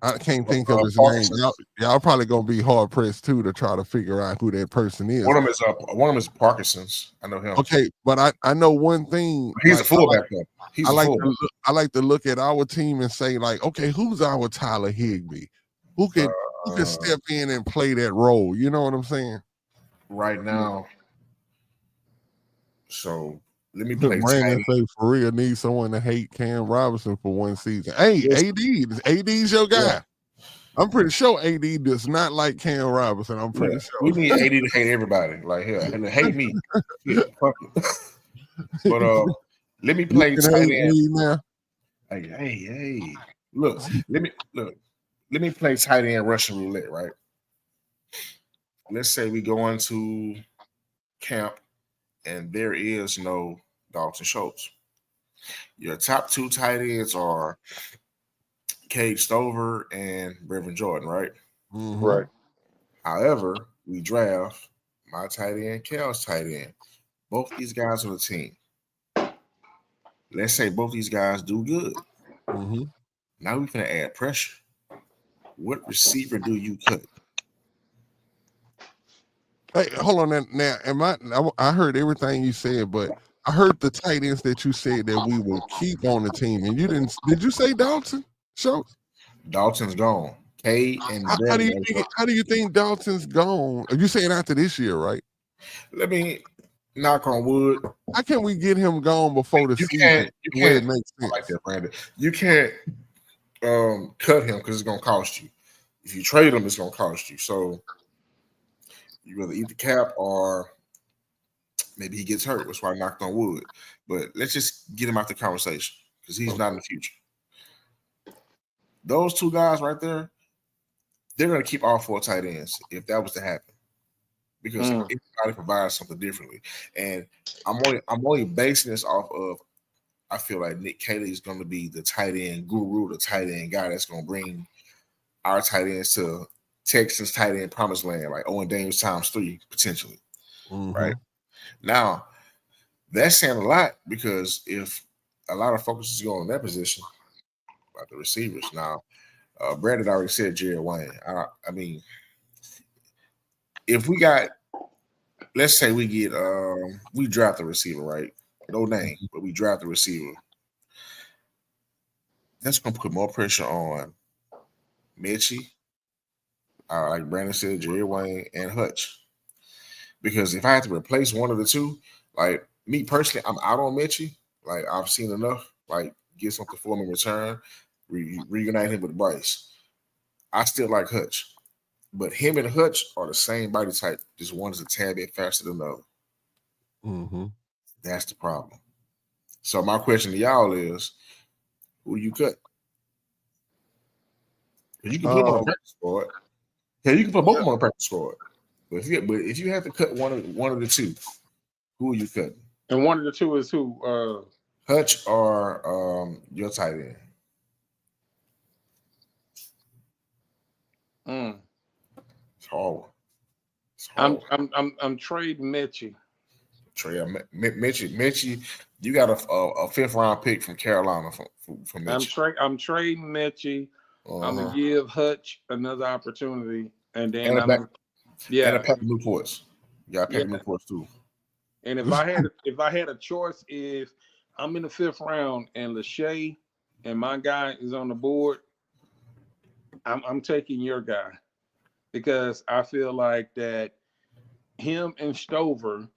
I can't think of his name. Y'all probably gonna be hard pressed too to try to figure out who that person is. One of them is Parkinson's. I know him. Okay, but I know one thing. He's a fullback though. I like to look at our team and say, like, okay, who's our Tyler Higbee? Who can step in and play that role? You know what I'm saying? Right now. So let me play. Brandon say for real need someone to hate Cam Robinson for one season. Hey, yes. AD's your guy. Yeah. I'm pretty sure AD does not like Cam Robinson. I'm pretty sure. We need AD to hate everybody. Like, here, and to hate me. Yeah, fuck it. But let me play tight end now. Hey. Look, let me play tight end Russian roulette, right? let's say we go into camp and there is no Dalton Schultz. Your top two tight ends are Cade Stover and Brevin Jordan, right? Mm-hmm. Right. However, we draft my tight end, Cal's tight end. Both these guys on the team. Let's say both these guys do good. Mm-hmm. Now we're going to add pressure. What receiver do you cut? Hey, hold on. Now, I heard everything you said, but I heard the tight ends that you said that we will keep on the team, and you didn't. Did you say Dalton Schultz? Dalton's gone. Cade and How do Brevin. you think? How do you think Dalton's gone? Are you saying after this year, right? Let me knock on wood. How can we get him gone before the season? Where it makes sense. Like that, Brandon. You can't cut him because it's gonna cost you. If you trade him, it's gonna cost you. So you rather eat the cap or maybe he gets hurt. That's why I knocked on wood. But let's just get him out the conversation because he's not in the future. Those two guys right there, they're gonna keep all four tight ends if that was to happen. Because everybody provides something differently. And I'm only basing this off of I feel like Nick Caley is going to be the tight end guru, the tight end guy that's going to bring our tight ends to Texans tight end promised land, like Owen Daniels times 3 potentially. Mm-hmm. Right now, that's saying a lot because if a lot of focus is going on that position, about the receivers. Now, Brandon already said Jared Wayne. I mean, if we got, let's say we get, we draft a receiver, right? No name, but we draft a receiver. That's going to put more pressure on Mitchie, like Brandon said, Jerry Wayne, and Hutch. Because if I had to replace one of the two, like me personally, I'm out on Mitchie. Like I've seen enough, like get something for him in return, reunite him with Bryce. I still like Hutch. But him and Hutch are the same body type. Just one is a tad bit faster than the other. Mm-hmm. That's the problem. So my question to y'all is, who do you cut? You can put them on the practice squad. Yeah, you can put both of them on the practice squad. But if you have to cut one of the two, who are you cutting? And one of the two is who? Hutch or your tight end? It's hard. I'm trading Mitchie. Mitchie, you got a 5th round pick from Carolina from Mitchie. I'm trading Mitchie. I'm gonna give Hutch another opportunity, and then and a pack of Newports. You got a pack of Newports too. And if I had a choice, if I'm in the 5th round and Lachey and my guy is on the board, I'm taking your guy because I feel like that him and Stover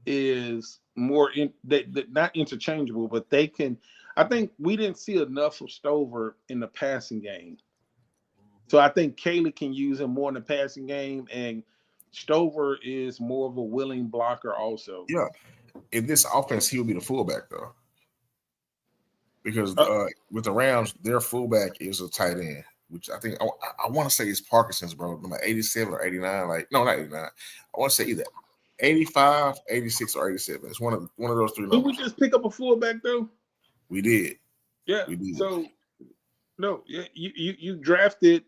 is more not interchangeable, but they can. I think we didn't see enough of Stover in the passing game, so I think Caley can use him more in the passing game, and Stover is more of a willing blocker also. Yeah, in this offense, he will be the fullback though, because with the Rams, their fullback is a tight end, which I think I want to say is Parkinson's, bro, number 87 or 89. Like no, not 89. I want to say either 85, 86, or 87. It's one of those three numbers. Did we just pick up a fullback though? We did. Yeah. We did. So no, you drafted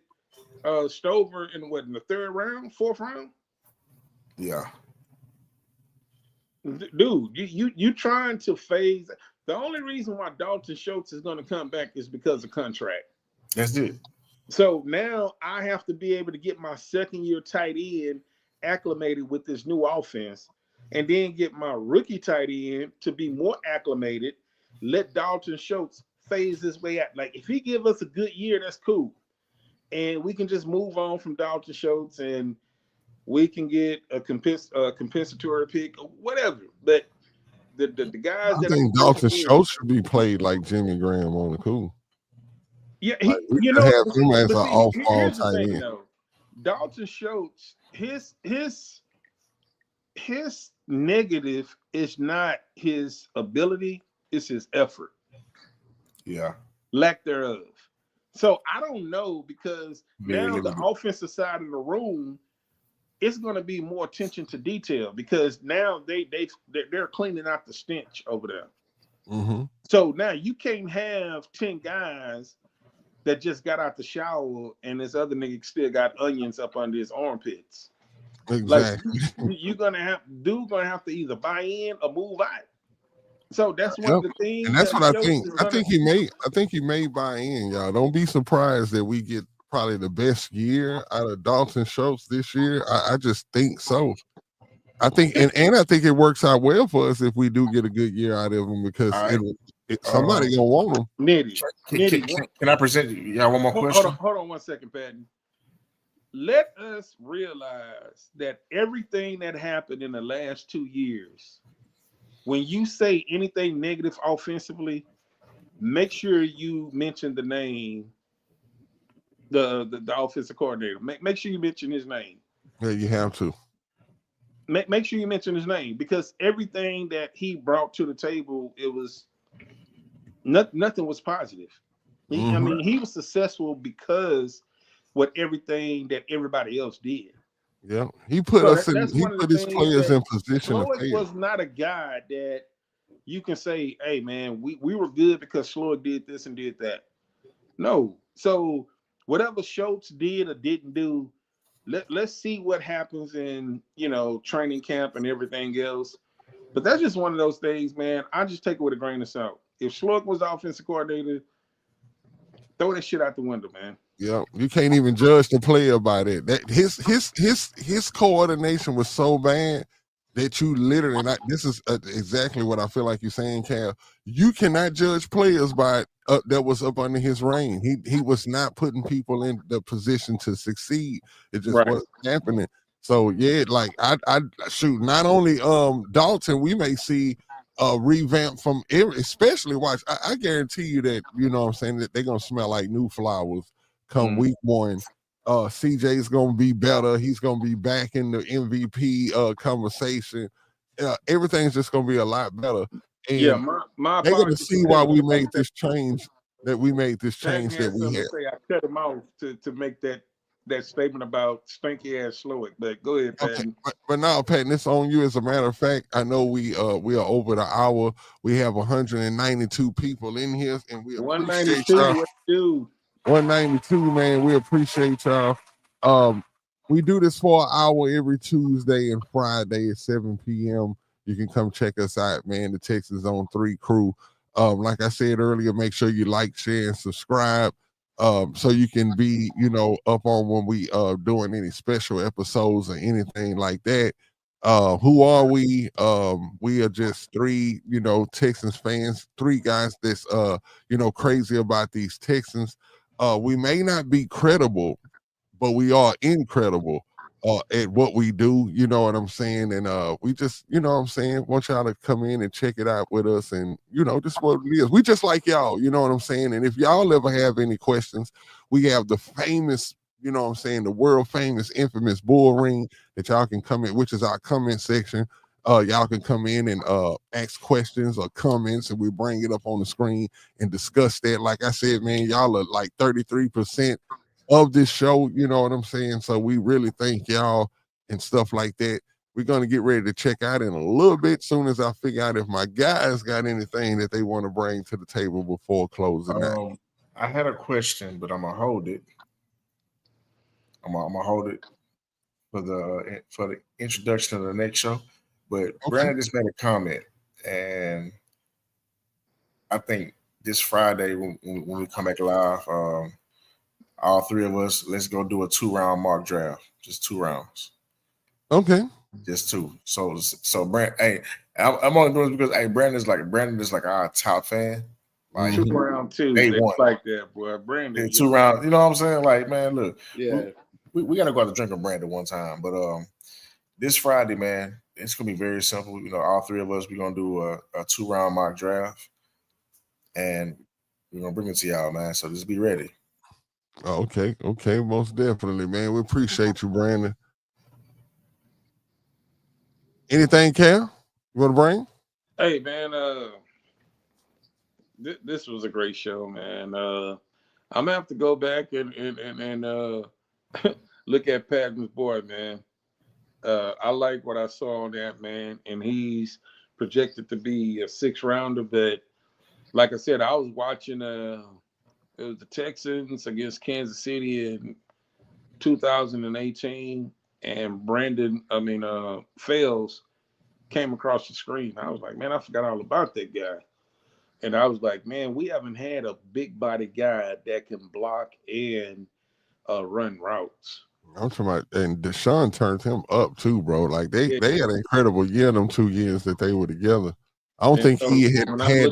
Stover in the 3rd round, 4th round? Yeah. Dude, you trying to phase. The only reason why Dalton Schultz is going to come back is because of contract. That's it. So now I have to be able to get my 2nd-year tight end acclimated with this new offense, and then get my rookie tight end to be more acclimated. Let Dalton Schultz phase his way out. Like if he give us a good year, that's cool, and we can just move on from Dalton Schultz, and we can get a compensatory pick or whatever. But the guys I think Dalton Schultz should be played like Jimmy Graham on the cool. Yeah, have him as an off-ball tight end. Dalton Schultz, his negative is not his ability, it's his effort. Yeah. Lack thereof. So I don't know, because now the offensive side of the room, it's going to be more attention to detail because now they're cleaning out the stench over there. Mm-hmm. So now you can't have 10 guys that just got out the shower and this other nigga still got onions up under his armpits. Exactly. Like you're gonna have to either buy in or move out. So that's one of the things. And that's what I think. I think he may buy in, y'all. Don't be surprised that we get probably the best year out of Dalton Schultz this year. I just think so. I think and I think it works out well for us if we do get a good year out of him because somebody gonna want him. Nitty. Can I present y'all one more question? Hold on 1 second, Patton. Let us realize that everything that happened in the last 2 years, when you say anything negative offensively, make sure you mention the name, the offensive coordinator. Make sure you mention his name. Yeah, you have to. Make sure you mention his name because everything that he brought to the table, it was nothing was positive. I mean, he was successful because with everything that everybody else did. Yeah, he put his players in position. Slowick was not a guy that you can say, "Hey, man, we were good because Slowick did this and did that." No, so whatever Schultz did or didn't do, let's see what happens in training camp and everything else. But that's just one of those things, man. I just take it with a grain of salt. If Slowick was the offensive coordinator, throw that shit out the window, man. Yeah, you can't even judge the player by that. That his coordination was so bad that you literally, this is exactly what I feel like you're saying, Cal. You cannot judge players by that was up under his reign. He was not putting people in the position to succeed. It just wasn't happening. So yeah, like I shoot. Not only Dalton, we may see a revamp from especially watch. I guarantee you that what I'm saying that they're gonna smell like new flowers come week one. CJ's gonna be better. He's gonna be back in the MVP conversation. Everything's just gonna be a lot better. And yeah, my they're gonna see why we made this change. That we had. I cut him off to make that statement about stinky ass Slowick. But go ahead, Patton. Okay. But now, Patton, it's on you. As a matter of fact, I know we are over the hour. We have 192 people in here, and we appreciate y'all. 192, man. We appreciate y'all. We do this for an hour every Tuesday and Friday at 7 p.m. You can come check us out, man. The Texans on 3 crew. Like I said earlier, make sure you like, share, and subscribe. So you can be, up on when we doing any special episodes or anything like that. Who are we? We are just 3, Texans fans, 3 guys that's crazy about these Texans. We may not be credible, but we are incredible at what we do, you know what I'm saying? And we just, want y'all to come in and check it out with us. And, just what it is. We just like y'all, you know what I'm saying? And if y'all ever have any questions, we have the famous, the world famous, infamous bull ring that y'all can come in, which is our comment section. Y'all can come in and ask questions or comments, and we bring it up on the screen and discuss that. Like I said, man, y'all are like 33% of this show, you know what I'm saying? So we really thank y'all and stuff like that. We're going to get ready to check out in a little bit soon as I figure out if my guys got anything that they want to bring to the table before closing out. I had a question, but I'm going to hold it. I'm gonna hold it for the introduction of the next show. But Brandon just made a comment, and I think this Friday when we come back live, all 3 of us, let's go do a 2-round mock draft. Just 2 rounds. Okay. Just 2. So Brandon, hey, I'm only doing this because Brandon is like our top fan. Like 2 round 2. They want like that, boy. Brandon. 2 rounds. You know what I'm saying? Like, man, look. Yeah. We gotta go out to drink with Brandon one time. But this Friday, man, it's gonna be very simple. All 3 of us, we're gonna do a 2-round mock draft. And we're gonna bring it to y'all, man. So just be ready. Okay, most definitely, man. We appreciate you, Brandon. Anything, Cal, you want to bring? Hey, man, this was a great show, man. I'm gonna have to go back and look at Patton's board, man. I like what I saw on that, man, and he's projected to be a 6th rounder. But like I said, I was watching it was the Texans against Kansas City in 2018, and Fales came across the screen. I was like, man, I forgot all about that guy. And I was like, man, we haven't had a big body guy that can block and run routes. I'm talking about, and Deshaun turned him up too, bro. Like they had an incredible year them 2 years that they were together. I don't think he had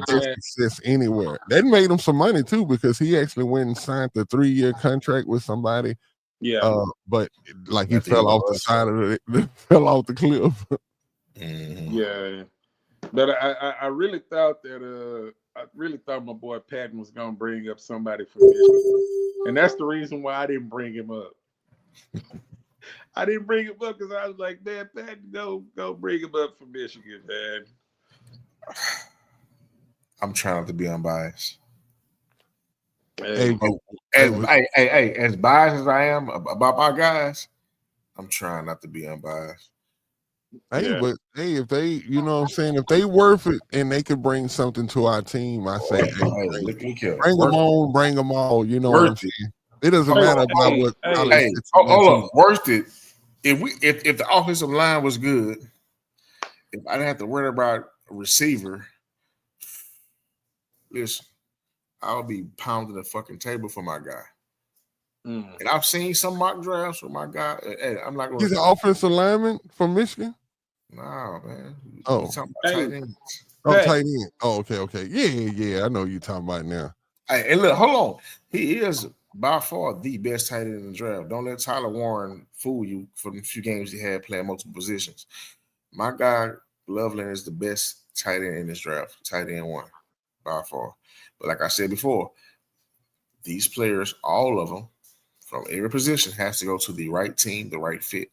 this success anywhere. That made him some money too, because he actually went and signed the 3-year contract with somebody. Yeah. But like he fell off the side of it, fell off the cliff. Yeah. But I really thought my boy Patton was gonna bring up somebody from Michigan. And that's the reason why I didn't bring him up. I didn't bring him up because I was like, man, Patton, go bring him up from Michigan, man. I'm trying not to be unbiased. Hey, as biased as I am about my guys, I'm trying not to be unbiased. Hey, but hey, if they, you know what I'm saying, if they worth it and they could bring something to our team, I say, bring them on, bring them all. You know what I'm saying? It doesn't matter about what. Hold up, worth it. If the offensive line was good, if I didn't have to worry about a receiver, listen, I'll be pounding the fucking table for my guy. And I've seen some mock drafts with my guy. Hey, I'm not going to. He's an offensive lineman from Michigan? No, man. Oh, talking about tight ends. Tight end. Oh, okay. Yeah. I know you're talking about now. Hey, and look, hold on. He is by far the best tight end in the draft. Don't let Tyler Warren fool you for the few games he had playing multiple positions. My guy, Loveland, is the best tight end in this draft. Tight end 1, by far. But like I said before, these players, all of them, from every position, has to go to the right team, the right fit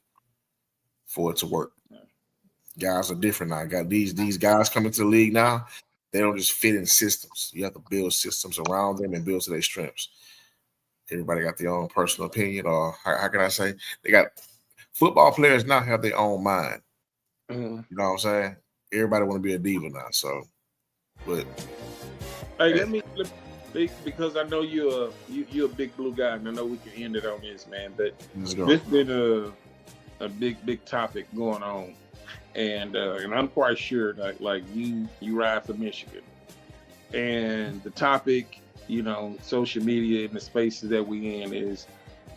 for it to work. Guys are different now. Got these guys coming to the league now. They don't just fit in systems. You have to build systems around them and build to their strengths. Everybody got their own personal opinion, or how can I say? They got football players now have their own mind. You know what I'm saying? Everybody want to be a diva now. So, but hey, because I know you're a big blue guy, and I know we can end it on this, man. But this has been a big topic going on. And I'm quite sure that like you ride for Michigan, and the topic, you know, social media and the spaces that we in is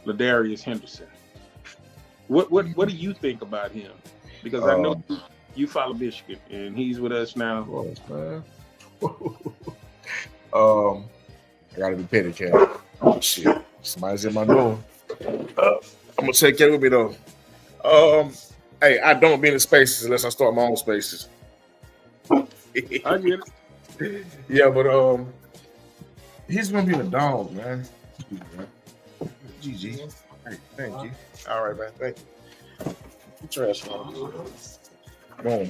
Ladarius Henderson. What do you think about him? Because I know you follow Michigan, and he's with us now. I gotta be petty, cat. Oh shit! Somebody's in my door. I'm gonna take care with me though. Hey, I don't be in the spaces unless I start my own spaces. I get it. Yeah, but he's gonna be the dog, man. GG. Hey, thank you. All right, man. Thank you. Trash on. Boom.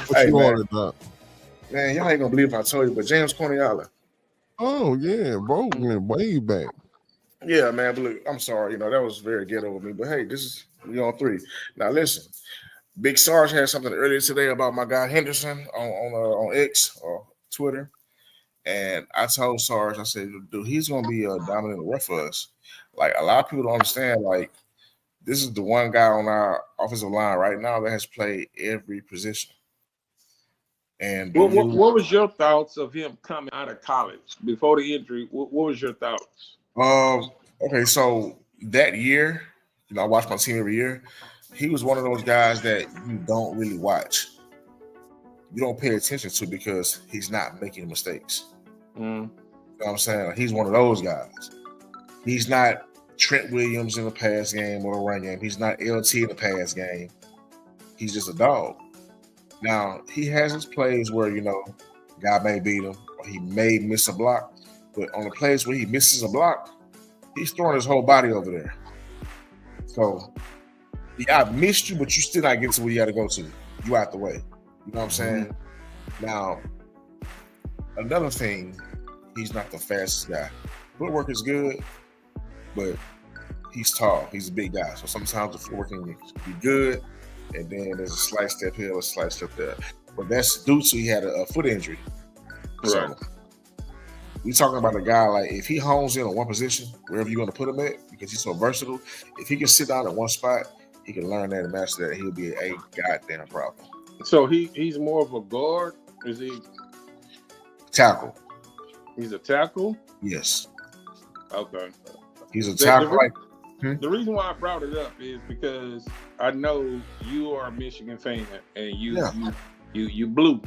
What you wanted, Doc? Man, y'all ain't gonna believe if I told you, but James Corniala. Oh yeah, bro, went way back. Yeah, man. But look, I'm sorry. You know that was very ghetto with me. But hey, we on 3. Now listen. Big Sarge had something earlier today about my guy Henderson on X or Twitter, and I told Sarge, I said, dude, he's gonna be a dominant ref for us. Like a lot of people don't understand. Like this is the one guy on our offensive line right now that has played every position. And what was your thoughts of him coming out of college before the injury? What was your thoughts? Okay, so that year, you know, I watch my team every year. He was one of those guys that you don't really watch. You don't pay attention to because he's not making mistakes. You know what I'm saying? Like, he's one of those guys. He's not Trent Williams in the pass game or the run game. He's not LT in the pass game. He's just a dog. Now, he has his plays where, you know, guy may beat him or he may miss a block. But on the plays where he misses a block, he's throwing his whole body over there. So, yeah, I missed you, but you still not getting to where you got to go to. You out the way. You know what I'm saying? Now, another thing, he's not the fastest guy. Footwork is good, but he's tall. He's a big guy. So sometimes the footwork can be good, and then there's a slight step here, a slight step there. But that's due to he had a foot injury. Right. So we talking about a guy like if he hones in on one position, wherever you're going to put him at, because he's so versatile. If he can sit down at one spot, he can learn that and master that. He'll be a goddamn problem. So he's more of a guard. Is he tackle? He's a tackle. Yes. Okay. He's a tackle. The reason why I brought it up is because I know you are a Michigan fan and you blue.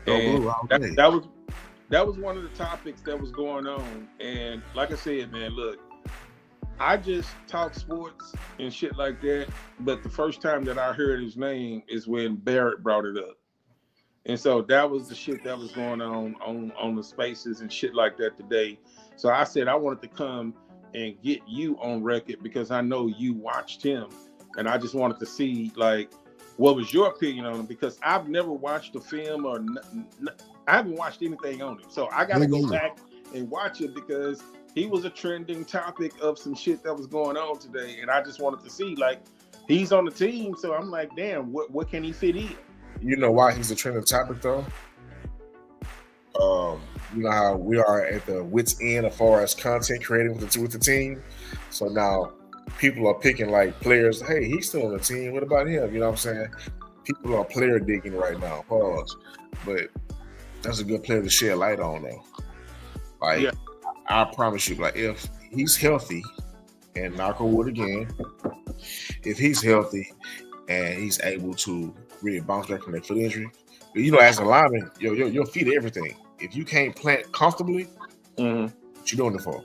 And that was one of the topics that was going on. And like I said, man, look, I just talk sports and shit like that. But the first time that I heard his name is when Barrett brought it up. And so that was the shit that was going on the spaces and shit like that today. So I said I wanted to come and get you on record because I know you watched him, and I just wanted to see like what was your opinion on him, because I've never watched a film or I haven't watched anything on him, so I got to go back and watch it because he was a trending topic of some shit that was going on today, and I just wanted to see like he's on the team, so I'm like, damn, what can he fit in? You know why he's a trending topic though? You know how we are at the wit's end as far as content creating with the team. So now people are picking like players. Hey, he's still on the team. What about him? You know what I'm saying? People are player digging right now. Pause. But that's a good player to shed light on though. Like I promise you, like if he's healthy, and knock on wood again, if he's healthy and he's able to really bounce back from that foot injury. But you know, as a lineman, your feet are everything. If you can't plant comfortably, what you doing it for?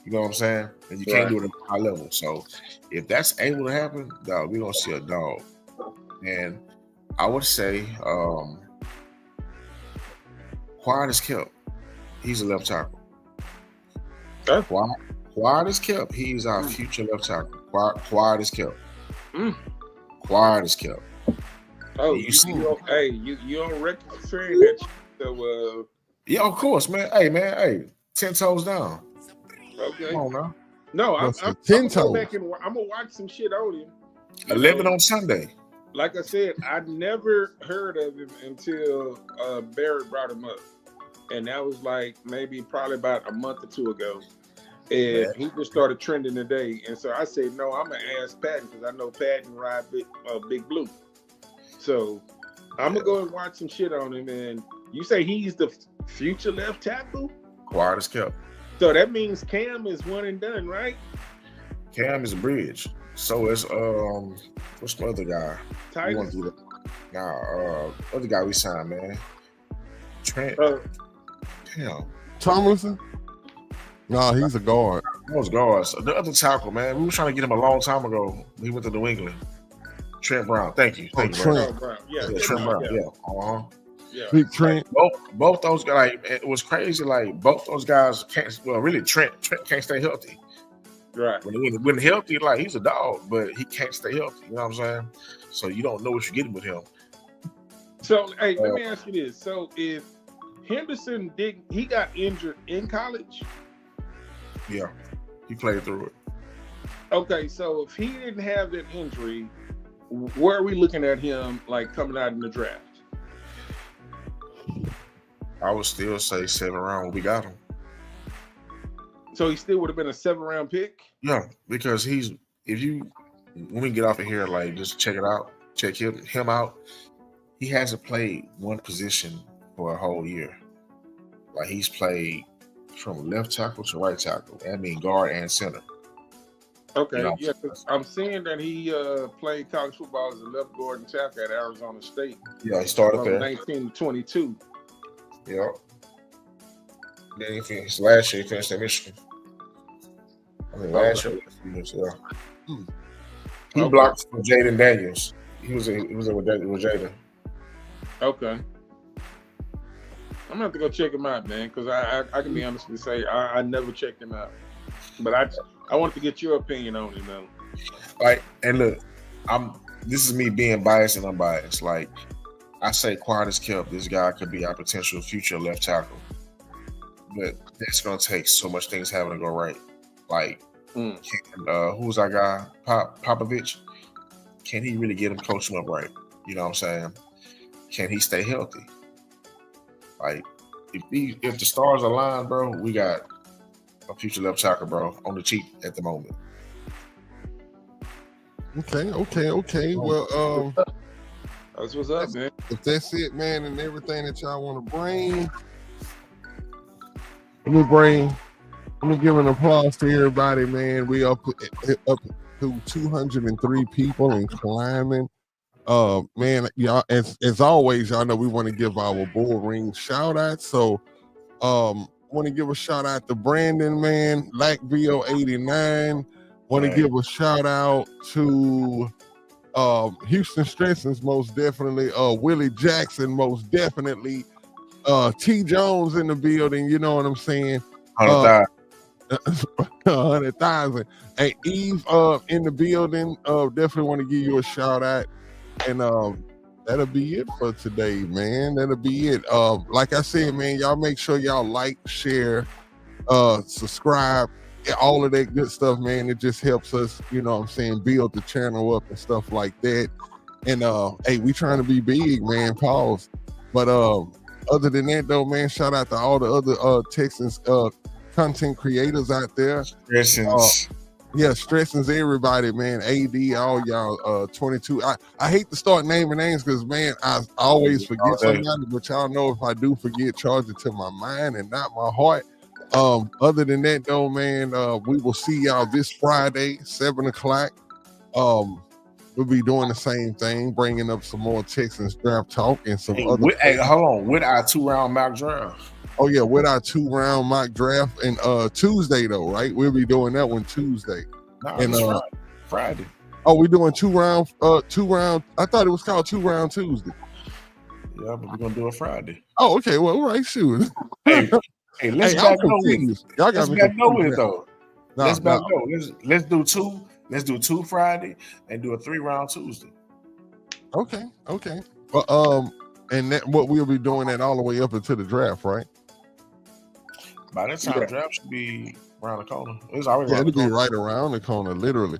You know what I'm saying? And you can't do it at a high level. So if that's able to happen, dog, we're gonna see a dog. And I would say quiet as kept. He's a left tackle. Quiet as kept. He's our future left tackle. Quiet as kept. Quiet as kept. Oh, you on record saying that? So, yeah, of course, man. Hey, 10 toes down. Okay. Come on now. No, I'm 10 toes. I'm gonna watch some shit on him. 11 on Sunday. Like I said, I never heard of him until Barrett brought him up, and that was like probably about a month or two ago. And he just started trending today, and so I said, no, I'm gonna ask Patton because I know Patton ride Big Blue. So I'm gonna go and watch some shit on him. And you say he's the future left tackle? Quiet as kept. So that means Cam is one and done, right? Cam is a bridge. So is what's the other guy? Titus? Other guy we signed, man. Trent. Damn. Tomlinson? No, he's a guard. Those guards. The other tackle, man. We were trying to get him a long time ago. He went to New England. Trent Brown. Thank you. Trent Brown. Trent Brown. Yeah. Yeah. Big Trent. Like, both those guys. Like, it was crazy. Like both those guys can't. Well, really, Trent can't stay healthy. Right. When healthy, like he's a dog, but he can't stay healthy. You know what I'm saying? So you don't know what you're getting with him. So hey, let me ask you this. So if Henderson he got injured in college? Yeah, he played through it. Okay, so if he didn't have that injury, where are we looking at him like coming out in the draft? I would still say 7th round when we got him. So he still would have been a 7th-round pick? Yeah, because when we get off of here, like just check him out. He hasn't played one position for a whole year. Like he's played from left tackle to right tackle. I mean guard and center. Okay, yeah, because I'm seeing that he played college football as a left guard and tackle at Arizona State. Yeah, he started there. 19 to 22. Yeah. Then he finished last year. He finished at Michigan. I mean, last year. Yeah. He blocked for Jaden Daniels. He was there with Jaden. Okay. I'm gonna have to go check him out, man, because I can be honest with you, say I never checked him out, but I wanted to get your opinion on him, though. Like, and look, this is me being biased and unbiased. Like, I say, quiet as kept. This guy could be our potential future left tackle, but it's gonna take so much things having to go right. Like, who's our guy? Popovich? can he really get him, coach him up right? You know what I'm saying? Can he stay healthy? Like, if the stars align, bro, we got a future left tackle, bro, on the cheap at the moment. Okay. Well, that's what's up, man. If that's it, man, and everything that y'all want to bring, let me give an applause to everybody, man. We up to 203 people and climbing. Man, y'all, as always, y'all know we want to give our bull ring shout out. So want to give a shout out to Brandon, man, Lackville 89. Want to give a shout out to Houston Stressens, most definitely. Willie Jackson, most definitely. T Jones in the building, you know what I'm saying? 100,000. Hey, Eve in the building. Definitely want to give you a shout out. And that'll be it for today, man. That'll be it. Like I said, man, y'all make sure y'all like, share, subscribe, all of that good stuff, man. It just helps us, you know what I'm saying, build the channel up and stuff like that. And hey, we trying to be big, man. Pause. But other than that, though, man, shout out to all the other Texans content creators out there. Stressens everybody, man. AD, all y'all 22. I hate to start naming names because, man, I always forget somebody, but y'all know if I do forget, charge it to my mind and not my heart. Other than that, though, man, we will see y'all this Friday, 7 o'clock. We'll be doing the same thing, bringing up some more Texans draft talk and some other. With our 2-round mock draft. Oh yeah, with our 2-round mock draft and Tuesday though, right? We'll be doing that one Tuesday. And Friday. Oh, we're doing 2-round. I thought it was called 2-round Tuesday. Yeah, but we're gonna do it Friday. Oh, okay. Well, all right, shoot. Hey, let's back go with it. Y'all got me back go with it though. Let's back go. Let's do 2. Let's do 2 Friday and do a 3-round Tuesday. Okay. Well, and that what we'll be doing that all the way up until the draft, right? By that time, draft should be around the corner. It's already it'll be right around the corner, literally.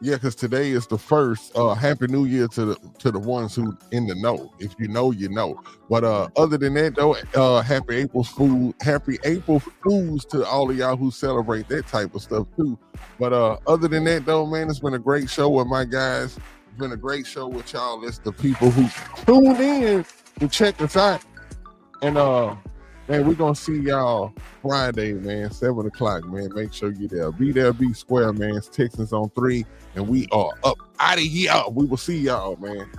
Because today is the first. Happy New Year to the ones who in the know. If you know, you know. But other than that, though, happy April Fools to all of y'all who celebrate that type of stuff too. But other than that, though, man, it's been a great show with my guys. It's been a great show with y'all. It's the people who tune in to check us out. And man, we're gonna see y'all Friday, man, 7 o'clock, man. Make sure you're there. Be there, be square, man. It's Texans on 3, and we are up out of here. We will see y'all, man.